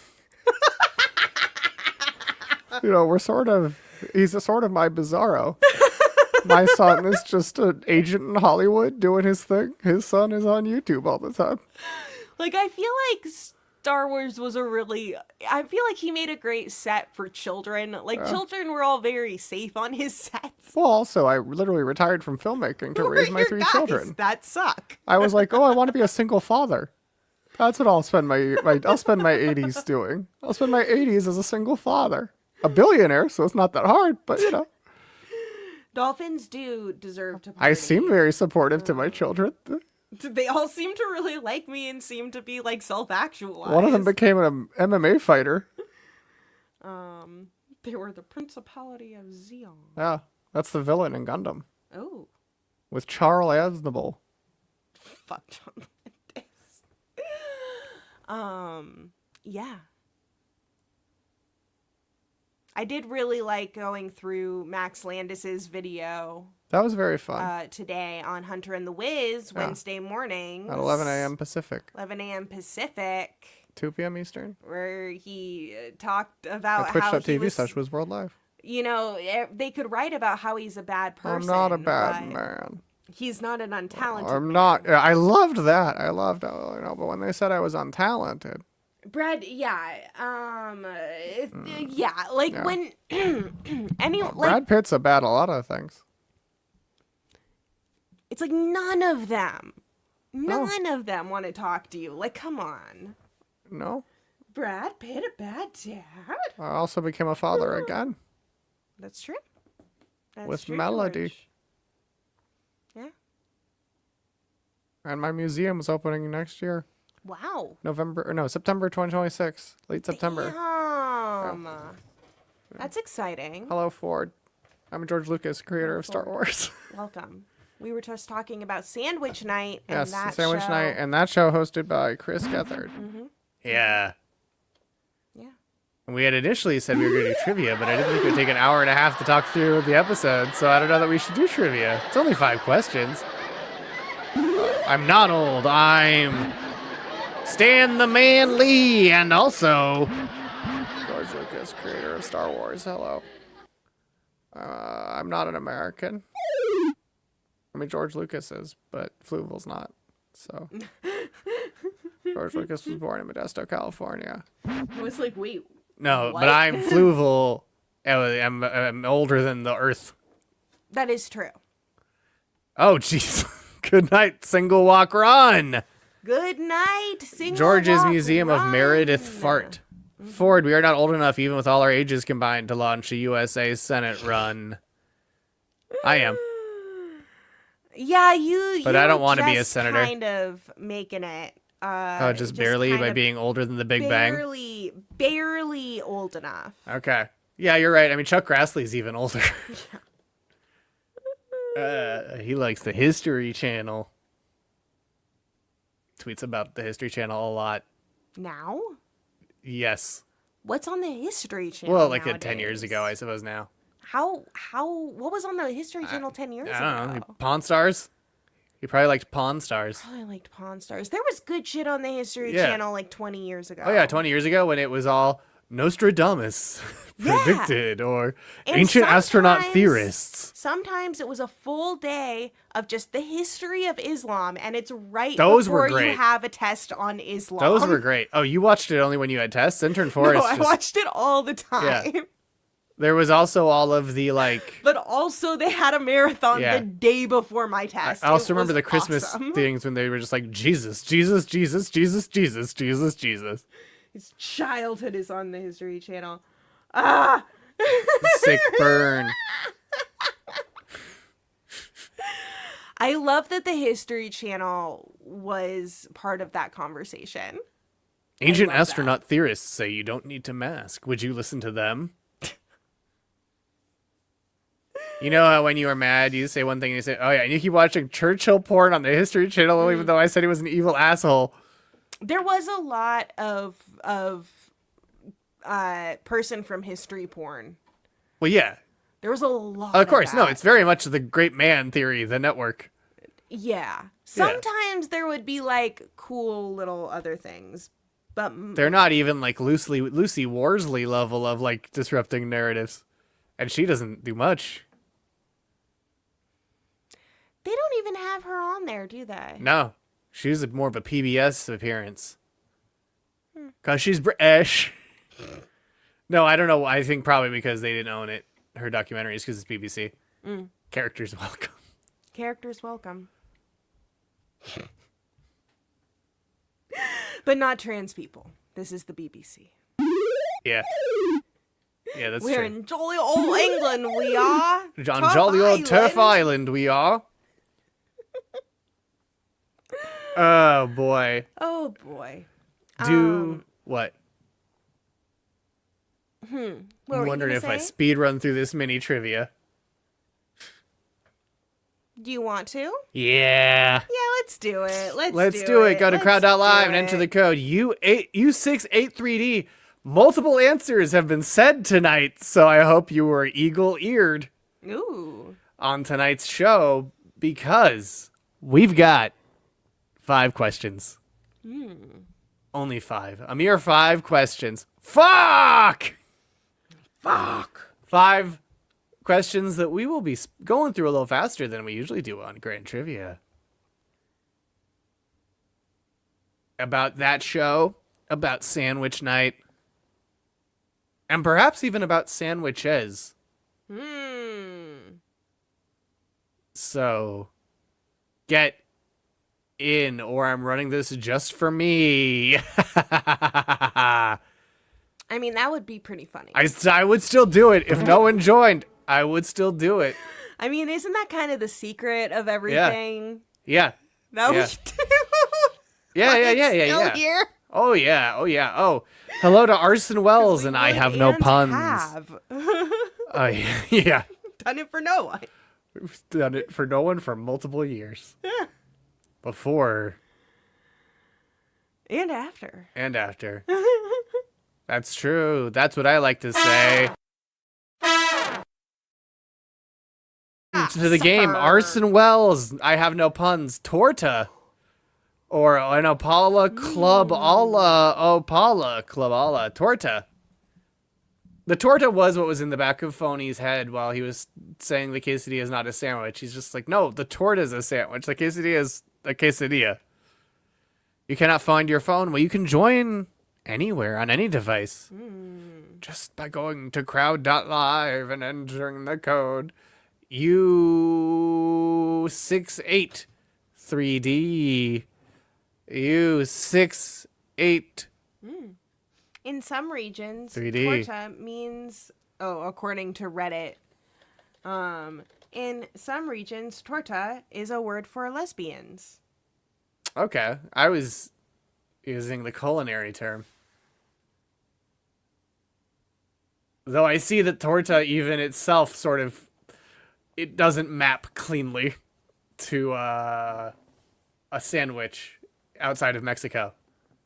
You know, he's a sort of my Bizarro. My son is just an agent in Hollywood doing his thing. His son is on YouTube all the time. Like, I feel like Star Wars was I feel like he made a great set for children. Like, children were all very safe on his sets. Well, also, I literally retired from filmmaking to raise my 3 children. That suck. I was like, oh, I want to be a single father. That's what I'll spend my 80s doing. I'll spend my 80s as a single father. A billionaire, so it's not that hard, but you know. Dolphins do deserve to party. I seem very supportive to my children. They all seem to really like me and seem to be, like, self-actualized. One of them became an MMA fighter. They were the Principality of Zeon. Yeah, that's the villain in Gundam. Oh. With Charles Aznavour. Fuck John Landis. Yeah. I did really like going through Max Landis's video That was very fun. today on Hunter and the Wiz, Wednesday mornings. At 11 a.m. Pacific. 11 a.m. Pacific. 2 p.m. Eastern. Where he talked about At how he Twitch.tv was, slash was World Live. you know, they could write about how he's a bad person. I'm not a bad but man. He's not an untalented I'm man. not. I loved that. I loved, you know, but when they said I was untalented. Brad, yeah, like when Brad Pitt's a lot of things. it's like none of them want to talk to you. Like, come on, No. Brad Pitt, a bad dad. I also became a father again. That's true. That's With true, Melody. George. Yeah. And my museum is opening next year. Wow. September 2026. Late September. Damn. That's exciting. Hello, Ford. I'm George Lucas, creator of Star Wars. Welcome. We were just talking about Sandwich Night. And Yes, that Sandwich show. Night, and that show hosted by Chris Gethard. Yeah. Yeah. And we had initially said we were going to do trivia, but I didn't think it would take an hour and a half to talk through the episode, so I don't know that we should do trivia. It's only 5 questions. I'm not old. I'm Stan the Man Lee, and also George Lucas, creator of Star Wars. Hello. I'm not an American. I mean, George Lucas is, but Fluval's not. So, George Lucas was born in Modesto, California. I was like, wait. No, What? but I'm Fluval. I'm older than the Earth. That is true. Oh, jeez. Good night, Single Walk Run. Good night, single George's walk Museum of run. Meredith Fart. Ford, we are not old enough, even with all our ages combined, to launch a USA Senate run. I am. Yeah, you. But you I don't want to be a just senator. Kind of making it. Just barely kind by of being older than the Big Bang? Barely old enough. Okay. Yeah, you're right. I mean, Chuck Grassley's even older. He likes the History Channel. Tweets about the History Channel a lot. Now? Yes. What's on the History Channel? Well, like 10 nowadays? years ago, I suppose now. What was on the History Channel 10 years ago? I don't know. Pawn Stars? He probably liked Pawn Stars. I liked Pawn Stars. There was good shit on the History Yeah. Channel like 20 years ago. Oh, yeah, 20 years ago when it was all Nostradamus Yeah. predicted or And ancient astronaut sometimes- theorists. Sometimes it was a full day of just the history of Islam, and it's right Those were before you great. have a test on Islam. Those were great. Oh, you watched it only when you had tests? Intern 4 No, is I just... watched it all the time. Yeah. There was also all of the, like... But also, they had a marathon Yeah. the day before my test. I also It remember was the Christmas awesome. things when they were just like, Jesus, Jesus, Jesus, Jesus, Jesus, Jesus, Jesus. His childhood is on the History Channel. Ah! Sick burn. I love that the History Channel was part of that conversation. Ancient love that. astronaut theorists say you don't need to mask. Would you listen to them? You know how when you are mad, you say one thing and you say, oh yeah, and you keep watching Churchill porn on the History Channel even though I said he was an evil asshole. There was a lot of person from history porn. Well, yeah. There was a lot. Of course, no, that. it's very much the great man theory, the network. Yeah. Sometimes there would be like cool little other things, but They're not even like Lucy Worsley level of like disrupting narratives. And she doesn't do much. they don't even have her on there, do they? No. She's more of a PBS appearance. Because she's British. No, I don't know. I think probably because they didn't own it. Her documentaries, because it's BBC. Characters welcome. Characters welcome. But not trans people. This is the BBC. Yeah. Yeah, that's We're true. in jolly old England, we are. On Tough jolly old Turf Island. Island we are. Oh, boy. Oh boy. What? What were I'm you wondering gonna if I say? speed run through this mini trivia. Do you want to? Yeah. Yeah, let's do it. Let's do it. Go to Let's crowd.live do and enter it. the code U683D. Multiple answers have been said tonight, so I hope you were eagle-eared Ooh. on tonight's show because we've got 5 questions. Only 5. A mere 5 questions. Fuck! 5 questions that we will be going through a little faster than we usually do on Grand Trivia. About that show, about sandwich night, and perhaps even about sandwiches. So, get in, or I'm running this just for me. I mean, that would be pretty funny. I would still do it. If no one joined, I would still do it. I mean, isn't that kind of the secret of everything? Yeah. That Yeah. we do. Yeah, But yeah, it's yeah, yeah, still yeah. Here. Oh, yeah. Oh, yeah. Oh, hello to Arson Wells, and I Would have no and puns. Have. Oh, yeah. Yeah. Done it for no one. We've done it for no one for multiple years. Before And after. and after. That's true. That's what I like to say. To the game, suffer. Arson Wells, I have no puns, Torta. Or an Opala Club Alla, Opala Club Alla, Torta. The torta was what was in the back of Phony's head while he was saying the quesadilla is not a sandwich. He's just like, no, the torta is a sandwich. The quesadilla is a quesadilla. You cannot find your phone. Well, you can join anywhere on any device. Just by going to crowd.live and entering the code U683D. U68. In some regions, 3D. torta means, according to Reddit, in some regions, torta is a word for lesbians. Okay. I was using the culinary term. Though I see that torta even itself sort of, it doesn't map cleanly to a sandwich outside of Mexico.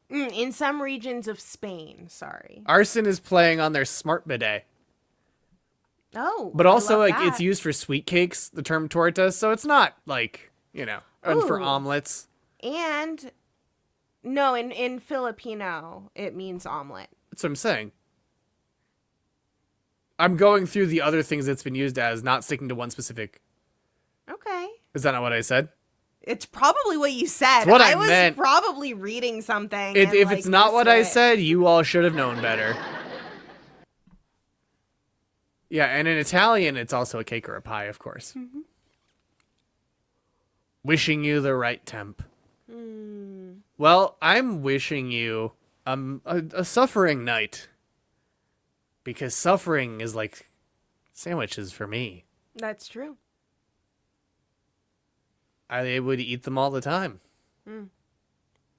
In some regions of Spain, sorry. Arson is playing on their smart bidet. Oh, But also, I love like, it's that. used for sweet cakes, the term torta, so it's not, like, and for Ooh. omelets. And, no, in Filipino, it means omelet. That's what I'm saying. I'm going through the other things it's been used as, not sticking to one specific. Okay. Is that not what I said? It's probably what you said. It's what I was meant. probably reading something. If and, it's not missed what I it. said, you all should have known better. Yeah, and in Italian, it's also a cake or a pie, of course. Wishing you the right temp. Well, I'm wishing you a suffering night. Because suffering is like sandwiches for me. That's true. I would eat them all the time.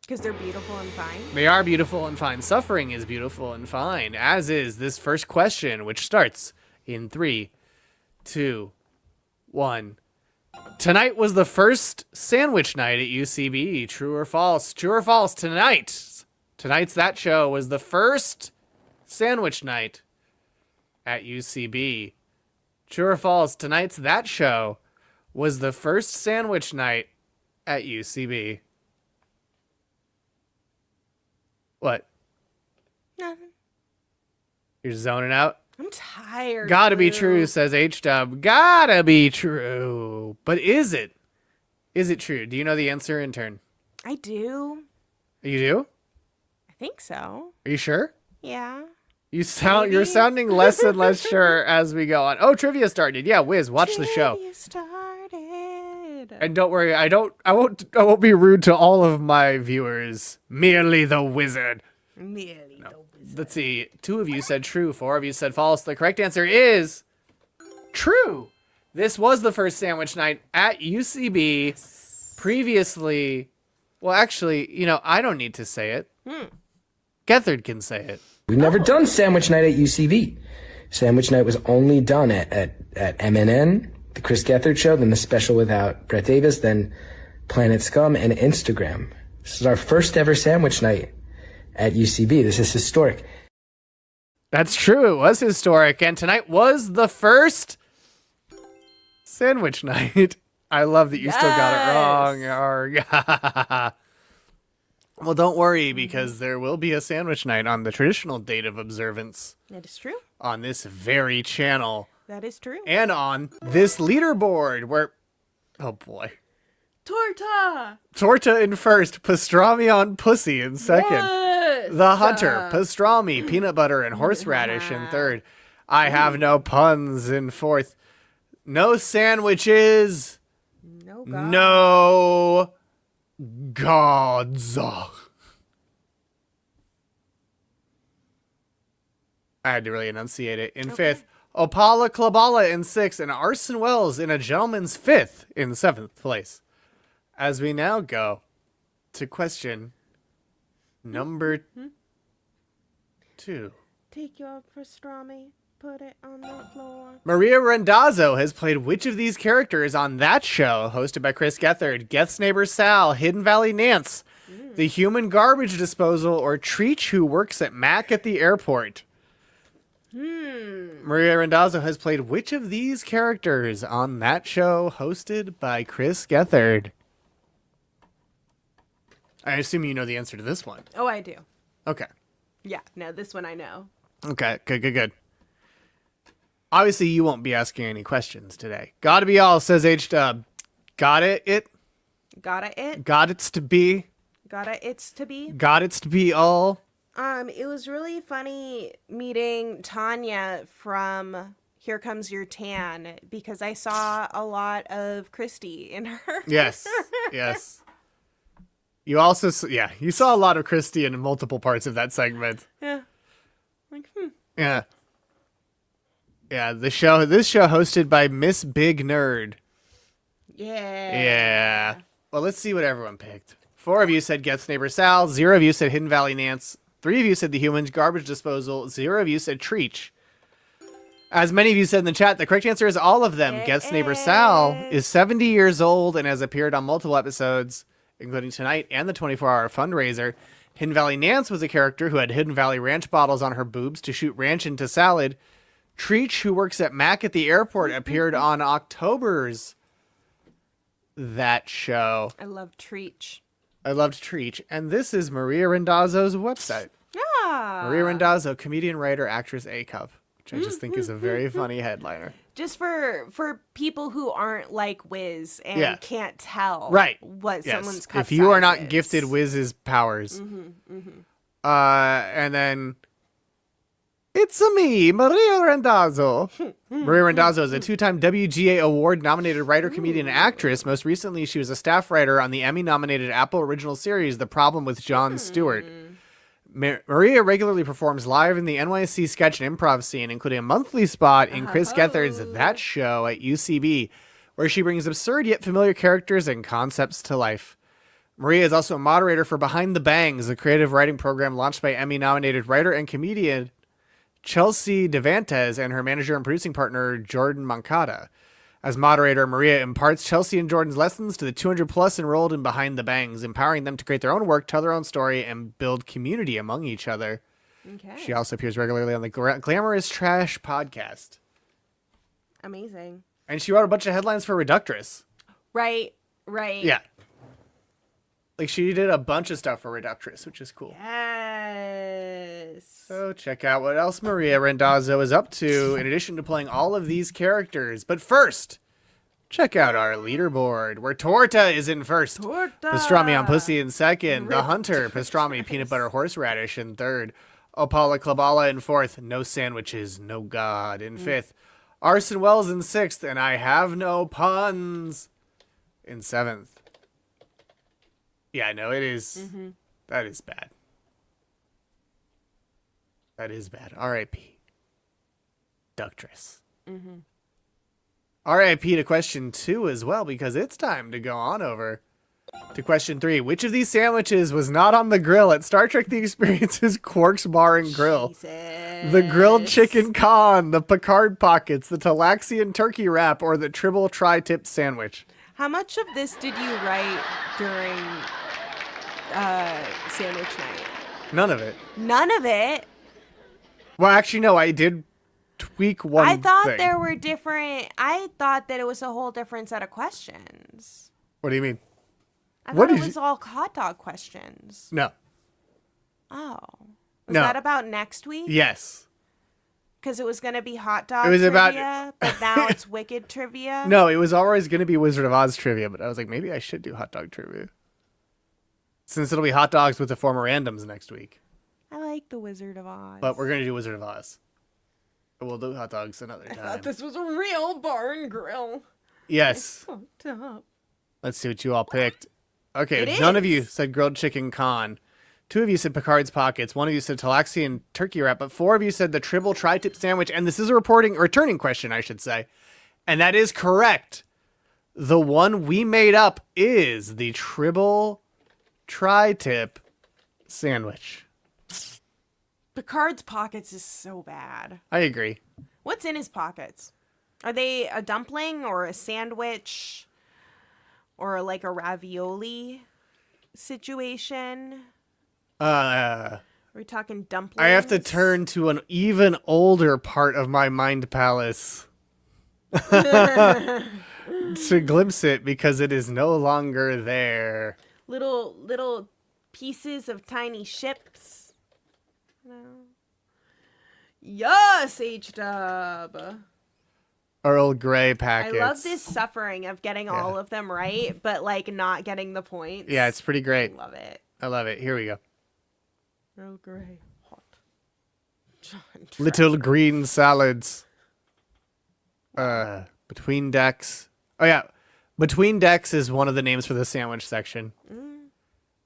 Because they're beautiful and fine. They are beautiful and fine. Suffering is beautiful and fine, as is this first question, which starts in 3, 2, 1. Tonight was the first sandwich night at UCB. True or false? True or false? Tonight's That Show was the first sandwich night at UCB. True or false? Tonight's That Show was the first sandwich night at UCB. What? Nothing. You're zoning out? I'm tired. Gotta be Lou. true, says H-Dub. Gotta be true. But is it? Is it true? Do you know the answer, intern? I do. You do? I think so. Are you sure? Yeah. You're sounding less and less sure as we go on. Oh, trivia started. Yeah, Wiz, watch the show. Trivia started. And don't worry, I won't be rude to all of my viewers. Merely the wizard. Nearly the wizard. Let's see. 2 of you said true. 4 of you said false. The correct answer is true. This was the first sandwich night at UCB. Previously, well, actually, I don't need to say it. Gethard can say it. We've never done Sandwich Night at UCB. Sandwich Night was only done at MNN, the Chris Gethard Show, then the special without Brett Davis, then Planet Scum, and Instagram. This is our first ever Sandwich Night at UCB. This is historic. That's true. It was historic. And tonight was the first sandwich night. I love that you still got it wrong. Well, don't worry, because there will be a sandwich night on the traditional date of observance That is true. on this very channel That is true. and on this leaderboard where, oh boy, Torta in first, pastrami on pussy in second, the hunter, pastrami, peanut butter, and horseradish in third. I have no puns in fourth. No sandwiches. No God. No gods. I had to really enunciate it. In fifth, Opala Klabala in sixth, and Arson Wells in a gentleman's fifth in seventh place. As we now go to question number 2. Take your pastrami, put it on the floor. Maria Randazzo has played which of these characters on that show, hosted by Chris Gethard? Geth's neighbor Sal, Hidden Valley Nance, the human garbage disposal, or Treach who works at Mac at the airport? Maria Randazzo has played which of these characters on that show, hosted by Chris Gethard? I assume you know the answer to this one. Oh, I do. Okay. Yeah, no, this one I know. Okay, good. Obviously, you won't be asking any questions today. Gotta be all, says H-Dub. Got it? Gotta it? Got it's to be? Gotta it's to be? Got it's to be all? It was really funny meeting Tanya from Here Comes Your Tan because I saw a lot of Christy in her. Yes. You also, you saw a lot of Christy in multiple parts of that segment. Yeah. Like, Yeah. Yeah, this show hosted by Miss Big Nerd. Yeah. Well, let's see what everyone picked. 4 of you said Geth's neighbor Sal. 0 of you said Hidden Valley Nance. 3 of you said the human garbage disposal. 0 of you said Treach. As many of you said in the chat, the correct answer is all of them. Geth's neighbor Sal is 70 years old and has appeared on multiple episodes, including tonight and the 24-hour fundraiser. Hidden Valley Nance was a character who had Hidden Valley Ranch bottles on her boobs to shoot ranch into salad. Treach, who works at Mac at the airport, appeared on October's that show. I love Treach. I loved Treach. And this is Maria Randazzo's website. Ah. Maria Randazzo, comedian, writer, actress, A-Cup, which I just think is a very funny headliner. Just for people who aren't like Wiz and can't tell what someone's cup if you are size not is. gifted Wiz's powers. And then it's me, Maria Randazzo. Maria Randazzo is a 2-time WGA Award-nominated writer, comedian, and actress. Most recently, she was a staff writer on the Emmy-nominated Apple original series, The Problem with Jon Stewart. Maria regularly performs live in the NYC sketch and improv scene, including a monthly spot in Chris Gethard's That Show at UCB, where she brings absurd yet familiar characters and concepts to life. Maria is also a moderator for Behind the Bangs, a creative writing program launched by Emmy-nominated writer and comedian Chelsea Devantes and her manager and producing partner, Jordan Moncada. As moderator, Maria imparts Chelsea and Jordan's lessons to the 200-plus enrolled in Behind the Bangs, empowering them to create their own work, tell their own story, and build community among each other. Okay. She also appears regularly on the Glamorous Trash podcast. Amazing. And she wrote a bunch of headlines for Reductress. Right. Yeah. Like, she did a bunch of stuff for Reductress, which is cool. Yes. So check out what else Maria Randazzo is up to, in addition to playing all of these characters. But first, check out our leaderboard, where Torta is in first. Torta. Pastrami on Pussy in second. The Hunter, Pastrami, Peanut Butter Horseradish in third. Opala Klabala in fourth. No Sandwiches, No God in fifth. Arson Wells in sixth. And I Have No Puns in seventh. Yeah, no, it is. That is bad. That is bad. R.I.P. Ductress. R.I.P. to question 2 as well, because it's time to go on over to question 3. Which of these sandwiches was not on the grill at Star Trek The Experience's Quark's Bar and Grill? Jesus. The grilled chicken con, the Picard pockets, the Talaxian turkey wrap, or the Tribble tri-tip sandwich? How much of this did you write during sandwich night? None of it. None of it. Well, actually, no, I did tweak one I thought thing. there were different. I thought that it was a whole different set of questions. What do you mean? I What thought it did was all hot dog questions. No. Oh. Was No. that about next week? Yes. Because it was going to be hot dog It was about- trivia, but now it's Wicked trivia? No, it was always going to be Wizard of Oz trivia, but I was like, maybe I should do hot dog trivia. Since it'll be hot dogs with the former randoms next week. I like the Wizard of Oz. But we're going to do Wizard of Oz. We'll do hot dogs another I time. thought this was a real bar and grill. Yes. Fucked up. Let's see what you all picked. Okay, It none of is. you said grilled chicken con. 2 of you said Picard's pockets. 1 of you said Talaxian turkey wrap. But 4 of you said the Tribble tri-tip sandwich. And this is a returning question, I should say. And that is correct. The one we made up is the Tribble tri-tip sandwich. Picard's pockets is so bad. I agree. What's in his pockets? Are they a dumpling or a sandwich or like a ravioli situation? Are we talking dumplings? I have to turn to an even older part of my mind palace to glimpse it because it is no longer there. Little pieces of tiny ships. No. Yes, H-Dub. Earl Grey packets. I love this suffering of getting all of them right, but like not getting the points. Yeah, it's pretty great. Love it. I love it. Here we go. Earl Grey. Hot. John Little green salads. Between decks. Oh, yeah. Between decks is one of the names for the sandwich section.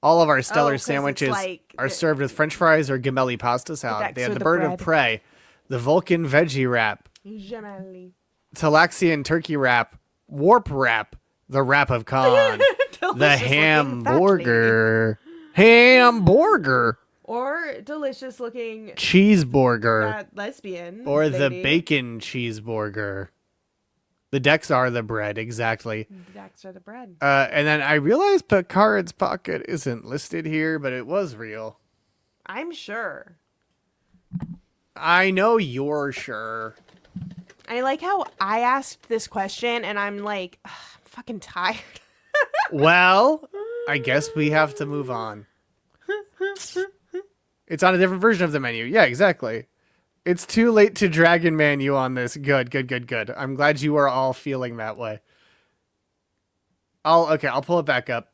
All of our stellar 'cause it's sandwiches like are the- served with French fries or gemelli pasta salad. decks They have are the the bird bread. of prey, the Vulcan veggie wrap, Gemelli. Talaxian turkey wrap, warp wrap, the wrap of Khan, the Delicious looking fat hamburger, hamburger, Or delicious looking cheeseburger, fat lesbian. or the lady. bacon cheeseburger. The decks are the bread, exactly. The decks are the bread. And then I realized Picard's pocket isn't listed here, but it was real. I'm sure. I know you're sure. I like how I asked this question and I'm like, "Ugh, I'm fucking tired. Well, I guess we have to move on. It's on a different version of the menu. Yeah, exactly. It's too late to Dragon Man you on this. Good. I'm glad you are all feeling that way. I'll pull it back up.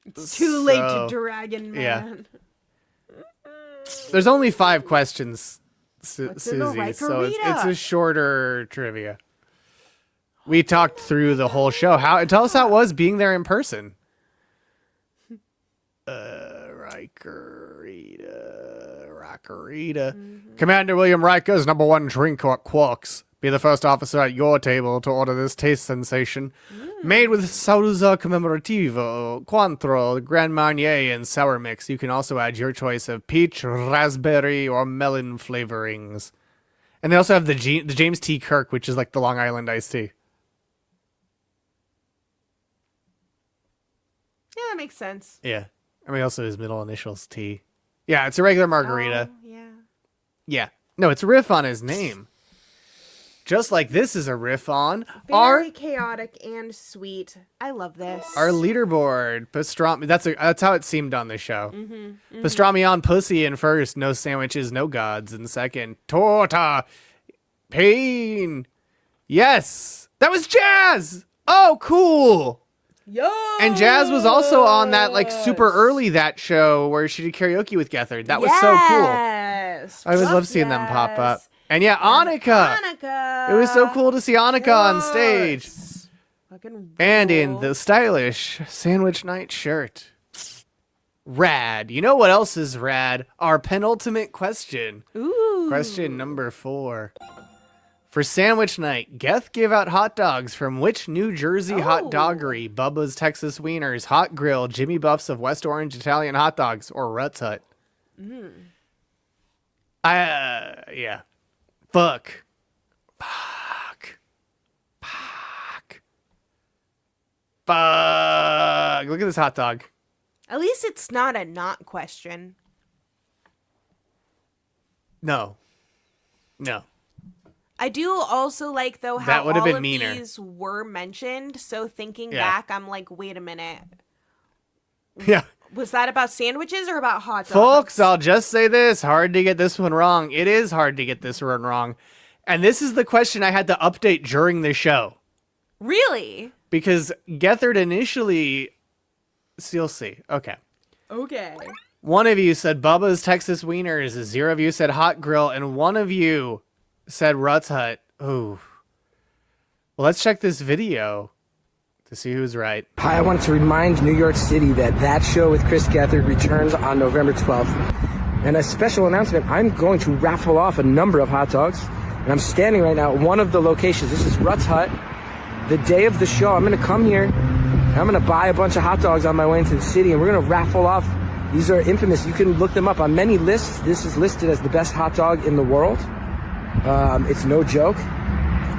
It's too late to So, Dragon Man. yeah. There's only 5 questions, What's in the Susie, so it's Rikerita? a shorter trivia. We talked through the whole show. Tell us how it was being there in person. Rikerita. Commander William Riker's #1 drink or quarks. Be the first officer at your table to order this taste sensation. Made with Sauza Commemorativo, Cointreau, Grand Marnier, and Sour Mix. You can also add your choice of peach, raspberry, or melon flavorings. And they also have the James T. Kirk, which is like the Long Island iced tea. Yeah, that makes sense. Yeah. I mean, also his middle initials T. Yeah, it's a regular margarita. Oh, yeah. Yeah. No, it's a riff on his name. just like this is a riff on Very chaotic and sweet. I love this. our leaderboard. Pastrami. That's how it seemed on the show. Pastrami on pussy in first. No sandwiches, no gods in second. Torta. Pain. Yes. That was Jazz. Oh, cool. Yo. And Jazz was also on that like super early that show where she did karaoke with Gethard. That was so cool. Yes. I always love seeing them pop up. And yeah, Annika. Annika. It was so cool to see Annika on stage. Yes. Fucking And in cool. the stylish Sandwich Night shirt. Rad. You know what else is rad? Our penultimate question. Ooh. Question number 4. For Sandwich Night, Geth gave out hot dogs from which New Jersey hot doggery? Bubba's Texas Wieners, Hot Grill, Jimmy Buff's of West Orange Italian Hot Dogs, or Rutt's Hut? Yeah. Fuck. Look at this hot dog. At least it's not a not question. No. I do also like though how That would have all been of meaner. these were mentioned. So thinking Yeah. back, I'm like, wait a minute. Yeah. Was that about sandwiches or about hot dogs? Folks, I'll just say this. Hard to get this one wrong. It is hard to get this one wrong. And this is the question I had to update during the show. Really? Because Gethard initially... You'll see. Okay. Okay. One of you said Bubba's Texas Wieners. 0 of you said Hot Grill. And 1 of you said Rutt's Hut. Ooh. Well, let's check this video to see who's right. Hi, I wanted to remind New York City that show with Chris Gethard returns on November 12th. And a special announcement, I'm going to raffle off a number of hot dogs. And I'm standing right now at one of the locations. This is Rutt's Hut. The day of the show, I'm going to come here. And I'm going to buy a bunch of hot dogs on my way into the city. And we're going to raffle off. These are infamous. You can look them up on many lists. This is listed as the best hot dog in the world. It's no joke.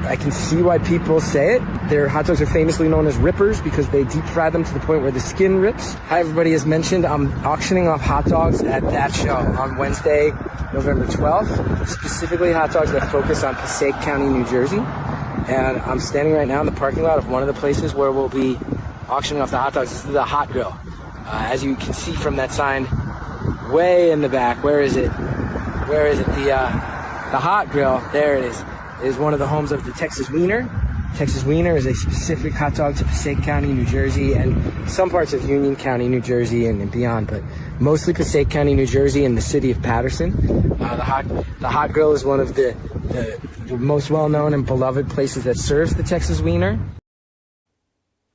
I can see why people say it. Their hot dogs are famously known as rippers because they deep fry them to the point where the skin rips. Hi, everybody. As mentioned, I'm auctioning off hot dogs at that show on Wednesday, November 12th. Specifically hot dogs that focus on Passaic County, New Jersey. And I'm standing right now in the parking lot of one of the places where we'll be auctioning off the hot dogs. This is the Hot Grill. As you can see from that sign way in the back, where is it? The Hot Grill, there it is one of the homes of the Texas Wiener. Texas Wiener is a specific hot dog to Passaic County, New Jersey, and some parts of Union County, New Jersey, and beyond, but mostly Passaic County, New Jersey, and the city of Patterson. The Hot Grill is one of the most well-known and beloved places that serves the Texas Wiener.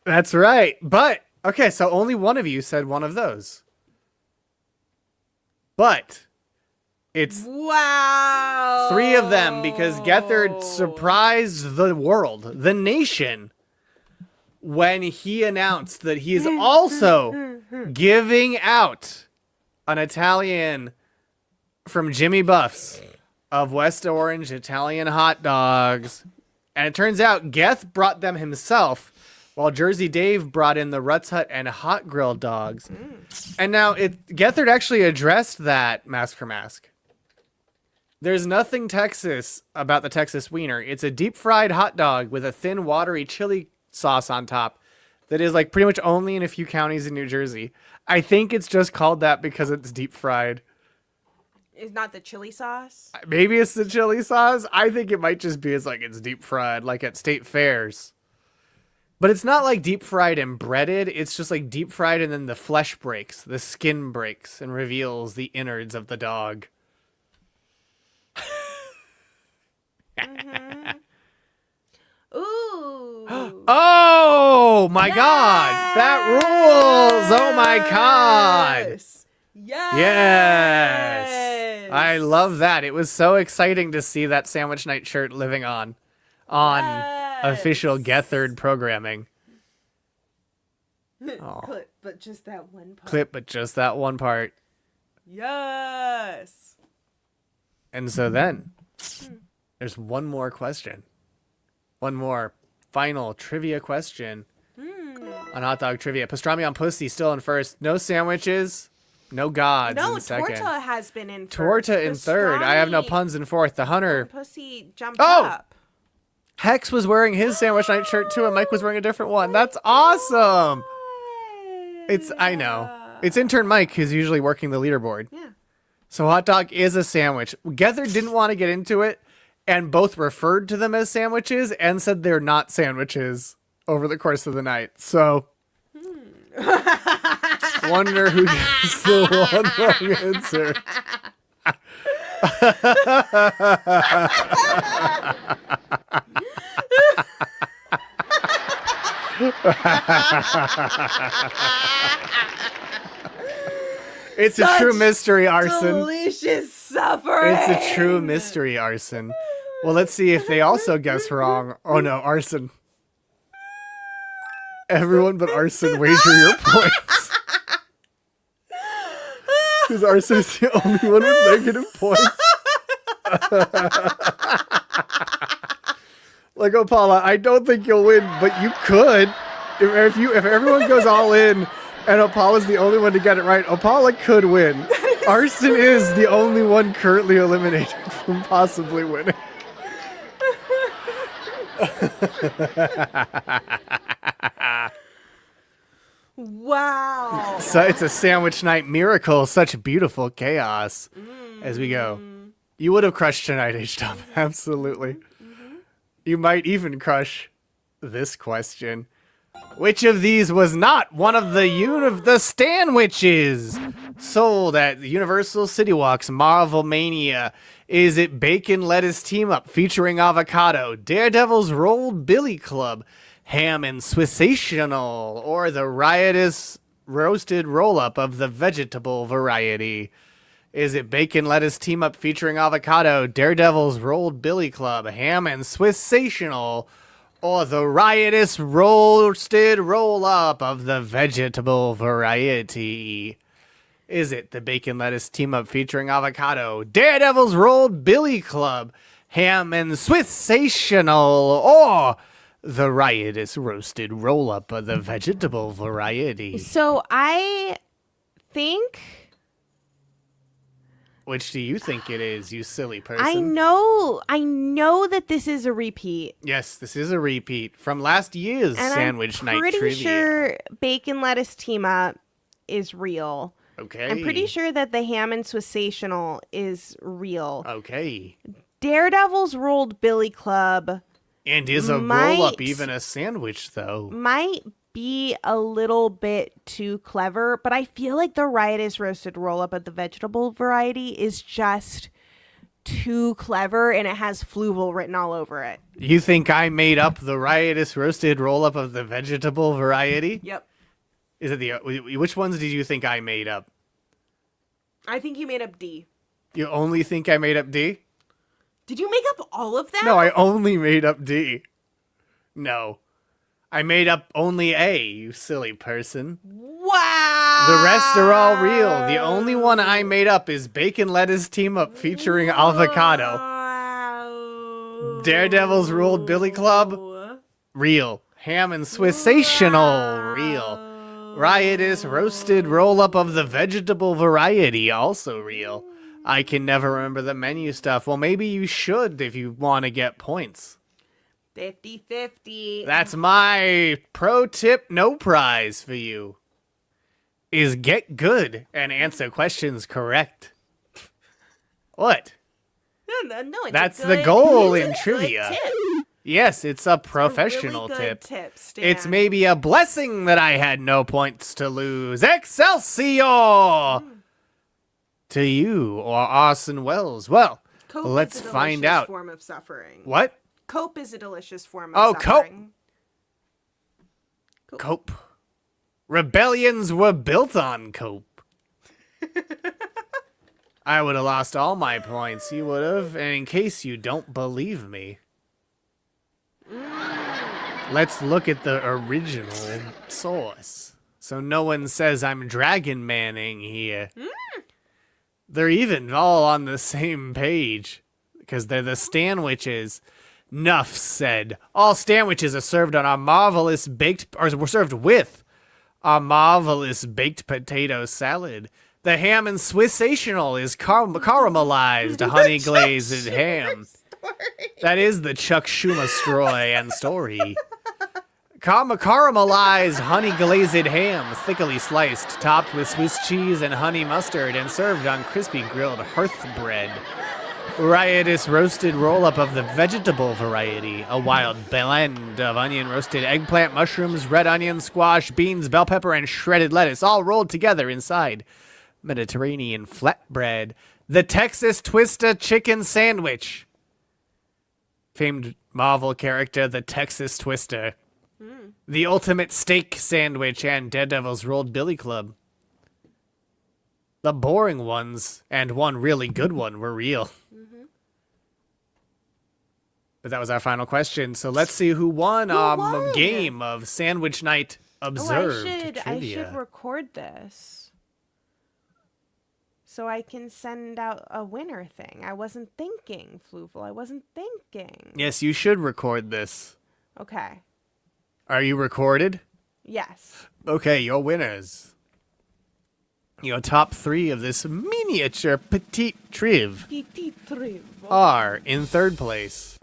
That's right. But, okay, so only 1 of you said one of those. But... it's Wow. 3 of them because Gethard surprised the world, the nation, when he announced that he is also giving out an Italian from Jimmy Buff's of West Orange Italian hot dogs. And it turns out Geth brought them himself, while Jersey Dave brought in the Rutt's Hut and Hot Grill dogs. And now Gethard actually addressed that Mask for Mask. There's nothing Texas about the Texas Wiener. It's a deep fried hot dog with a thin, watery chili sauce on top that is like pretty much only in a few counties in New Jersey. I think it's just called that because it's deep fried. Is not the chili sauce? Maybe it's the chili sauce. I think it might just be it's deep fried, like at state fairs. But it's not like deep fried and breaded. It's just like deep fried and then the flesh breaks, the skin breaks and reveals the innards of the dog. Ooh. Oh my God, that rules! Oh my God, Yes. yes! I love that. It was so exciting to see that Sandwich Night shirt living on official Gethard programming. Clip, but just that one part. Clip, but just that one part. Yes. And so then, there's one more question. One more final trivia question on hot dog trivia. Pastrami on pussy still in first. No sandwiches, no gods No, in second. Torta has been in first. Torta in third. I have no Pastrami puns in fourth. The hunter. Pussy jumped Oh! up. Hex was wearing his sandwich night shirt too, and Mike was wearing a different one. That's awesome. I know. It's intern Mike who's usually working the leaderboard. Yeah. So hot dog is a sandwich. Gether didn't want to get into it, and both referred to them as sandwiches and said they're not sandwiches over the course of the night. So, wonder who gets the one wrong answer. It's a true mystery, Arson. Delicious suffering. It's a true mystery, Arson. Well, let's see if they also guess wrong. Oh no, Arson. Everyone but Arson wager your points. Because Arson is the only one with negative points. Like, Opala, I don't think you'll win, but you could. If everyone goes all in and Opala's the only one to get it right, Opala could win. Arson is the only one currently eliminated from possibly winning. Wow. So it's a sandwich night miracle, such beautiful chaos as we go. You would have crushed tonight, H-Dub. Absolutely. You might even crush this question. Which of these was not one of the Stanwitches sold at Universal City Walks Marvel Mania? Is it Bacon Lettuce Team Up featuring avocado, Daredevil's Rolled Billy Club, Ham and Swissational, or the riotous roasted roll-up of the vegetable variety? Is it Bacon Lettuce Team Up featuring avocado, Daredevil's Rolled Billy Club, Ham and Swissational, or the riotous roasted roll-up of the vegetable variety? Is it the Bacon Lettuce Team Up featuring avocado, Daredevil's Rolled Billy Club, Ham and Swissational, or the riotous roasted roll-up of the vegetable variety? So I think... Which do you think it is, you silly person? I know that this is a repeat. Yes, this is a repeat from last year's And Sandwich I'm Night pretty Trivia. sure Bacon Lettuce Team Up is real. Okay. I'm pretty sure that the Ham and Swissational is real. Okay. Daredevil's Rolled Billy Club And is a roll-up even a sandwich, though? might be a little bit too clever, but I feel like the riotous roasted roll-up of the vegetable variety is just too clever, and it has Fluval written all over it. You think I made up the riotous roasted roll-up of the vegetable variety? Yep. Is it which ones did you think I made up? I think you made up D. You only think I made up D? Did you make up all of them? No, I only made up D. No. I made up only A, you silly person. Wow. The rest are all real. The only one I made up is Bacon Lettuce Team Up featuring avocado. Wow. Daredevil's Rolled Billy Club, real. Ham and Swissational, real. Riotous Roasted Roll-Up of the vegetable variety, also real. I can never remember the menu stuff. Well, maybe you should if you want to get points. 50-50. That's my pro tip, no prize for you. Is get good and answer questions correct. What? No, it's That's a the good- goal it's in a good trivia. tip. Yes, it's a professional Really good tip. Stan. It's maybe a blessing that I had no points to lose. Excelsior! To you or Orson Welles. Well, Cope let's is a find delicious out. Form of suffering. What? Cope is a delicious form Oh, of cope. suffering. Cope. Rebellions were built on cope. I would have lost all my points. You would have. And in case you don't believe me, let's look at the original source. So no one says I'm Dragon Manning here. They're even all on the same page because they're the Stanwitches. Nuff said, all Stanwitches are served on a marvelous baked, or were served with a marvelous baked potato salad. The ham and Swissational is caramelized honey glazed ham. That is the Chuck Schumer story and story. Caramelized honey glazed ham, thickly sliced, topped with Swiss cheese and honey mustard, and served on crispy grilled hearth bread. Riotous roasted roll-up of the vegetable variety, a wild blend of onion roasted eggplant, mushrooms, red onion, squash, beans, bell pepper, and shredded lettuce, all rolled together inside Mediterranean flatbread. The Texas Twista chicken sandwich. Famed Marvel character, the Texas Twister. The ultimate steak sandwich and Daredevil's Rolled Billy Club. The boring ones and one really good one were real. But that was our final question. So let's see who won a game of Sandwich Night Observed I Trivia. should record this so I can send out a winner thing. I wasn't thinking, Fluval. I wasn't thinking. Yes, you should record this. Okay. Are you recorded? Yes. Okay, your winners. Your top 3 of this miniature petite triv are in 3rd place.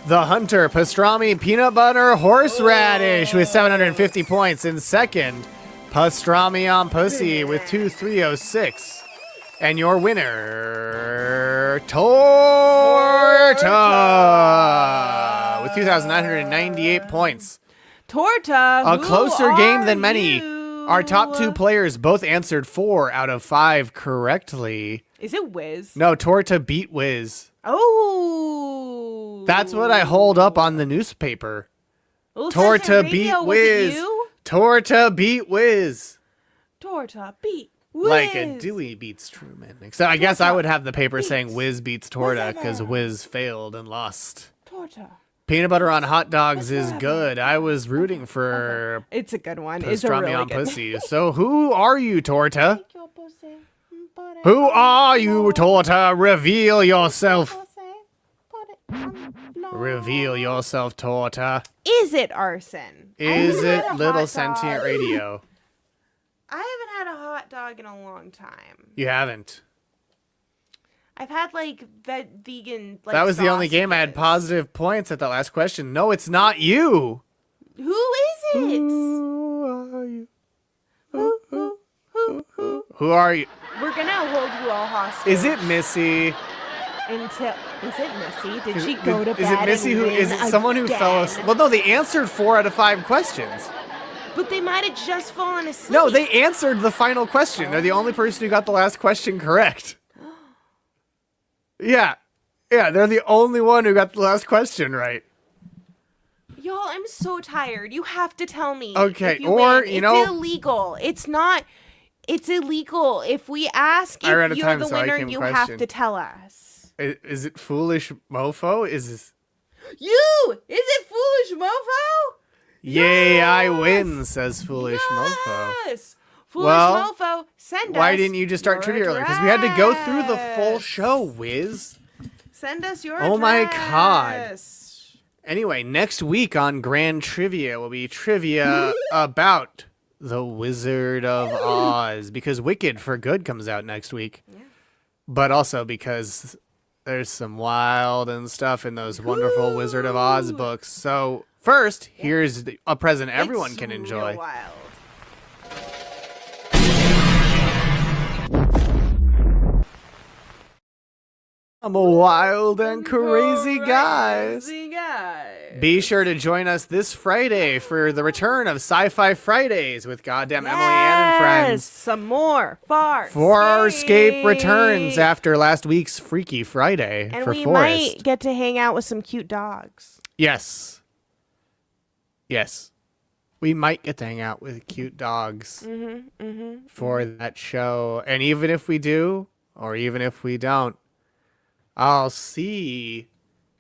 The Hunter Pastrami Peanut Butter Horseradish with 750 points. In 2nd, Pastrami on Pussy with 2306. And your winner, Torta with 2,998 points. Torta. A closer game than many. Our top 2 players both answered 4 out of 5 correctly. Is it Wiz? No, Torta beat Wiz. Oh. That's what I hold up on the newspaper. Torta beat Wiz. Torta beat Wiz. Torta beat Wiz. Like a Dewey beats Truman. Except I guess I would have the paper saying Wiz beats Torta because Wiz failed and lost. Torta. Peanut butter on hot dogs is good. I was rooting for It's a good one. It's a pastrami really on good pussy. So who are you, Torta? Your pussy, put it Who on are the you, floor. Torta? Reveal yourself. Pussy, put it on the floor. Reveal yourself, Torta. Is it arson? Is I haven't it had a little hot sentient dog. radio? I haven't had a hot dog in a long time. You haven't. I've had like vegan. Like, That was the only game I had sausages. positive points at the last question. No, it's not you. Who is it? Who are you? Who? Who are you? We're gonna hold you all hostage. Is it Missy? Until is it Missy? Did she go to bed? Is it Missy and who? win Is it someone who fell again? asleep? Well, no, they answered 4 out of 5 questions. But they might have just fallen asleep. No, they answered the final question. They're the only person who got the last question correct. Yeah, they're the only one who got the last question right. Y'all, I'm so tired. You have to tell me. Okay, if you or, win. you it's know- illegal. It's not. It's illegal. If we ask I ran out if of you're time, the so I winner, can't you question. have to tell us. Is it Foolish Mofo? Is this... You? Is it Foolish Mofo? Yay, I win, says Foolish Mofo. Yes. Foolish Well, Mofo, send us. Why didn't you just start your trivia earlier? Because we had to go through the full address. show, Wiz. Send us your Oh my God. address. Anyway, next week on Grand Trivia will be trivia about The Wizard of Oz. Because Wicked for Good comes out next week. Yeah. But also because there's some wild and stuff in those wonderful Wizard of Oz books. So first, here's a present everyone It's can real enjoy. wild. I'm a wild and crazy guy. Crazy guy. Be sure to join us this Friday for the return of Sci-Fi Fridays with Goddamn Emily Ann and friends. Some more Farscape. Farscape returns after last week's Freaky Friday and for we Forrest. might get to hang out with some cute dogs. Yes. We might get to hang out with cute dogs for that show. And even if we do, or even if we don't, I'll see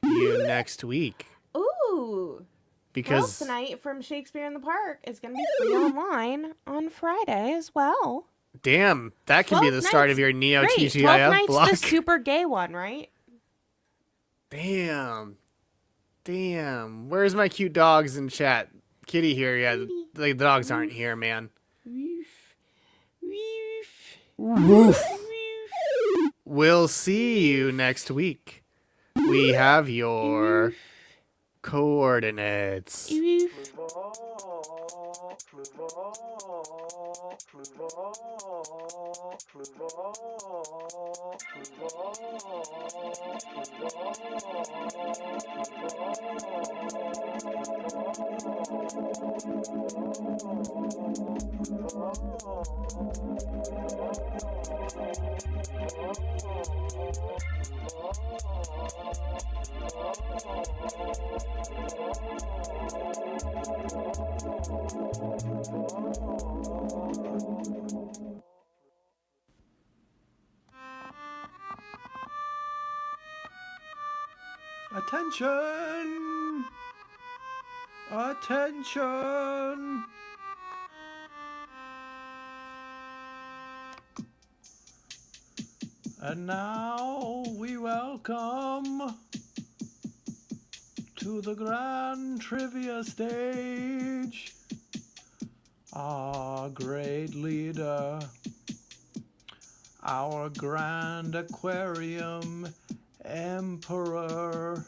you next week. Ooh. Because Twelfth Night from Shakespeare in the Park is going to be free online on Friday as well. damn, that could be the start of your Neo Great. 12th TGIF Night's block. the super gay one, right? Damn. Where's my cute dogs in chat? Kitty here, yeah. The dogs aren't here, man. Woof. We'll see you next week We have your coordinates. Attention! Attention! And now we welcome to the grand trivia stage our great leader, our grand aquarium emperor,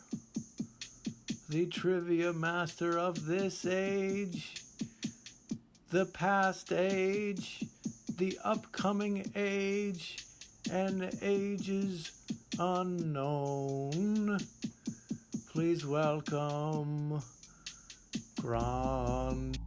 the trivia master of this age, the past age, the upcoming age, and ages unknown. Please welcome Grand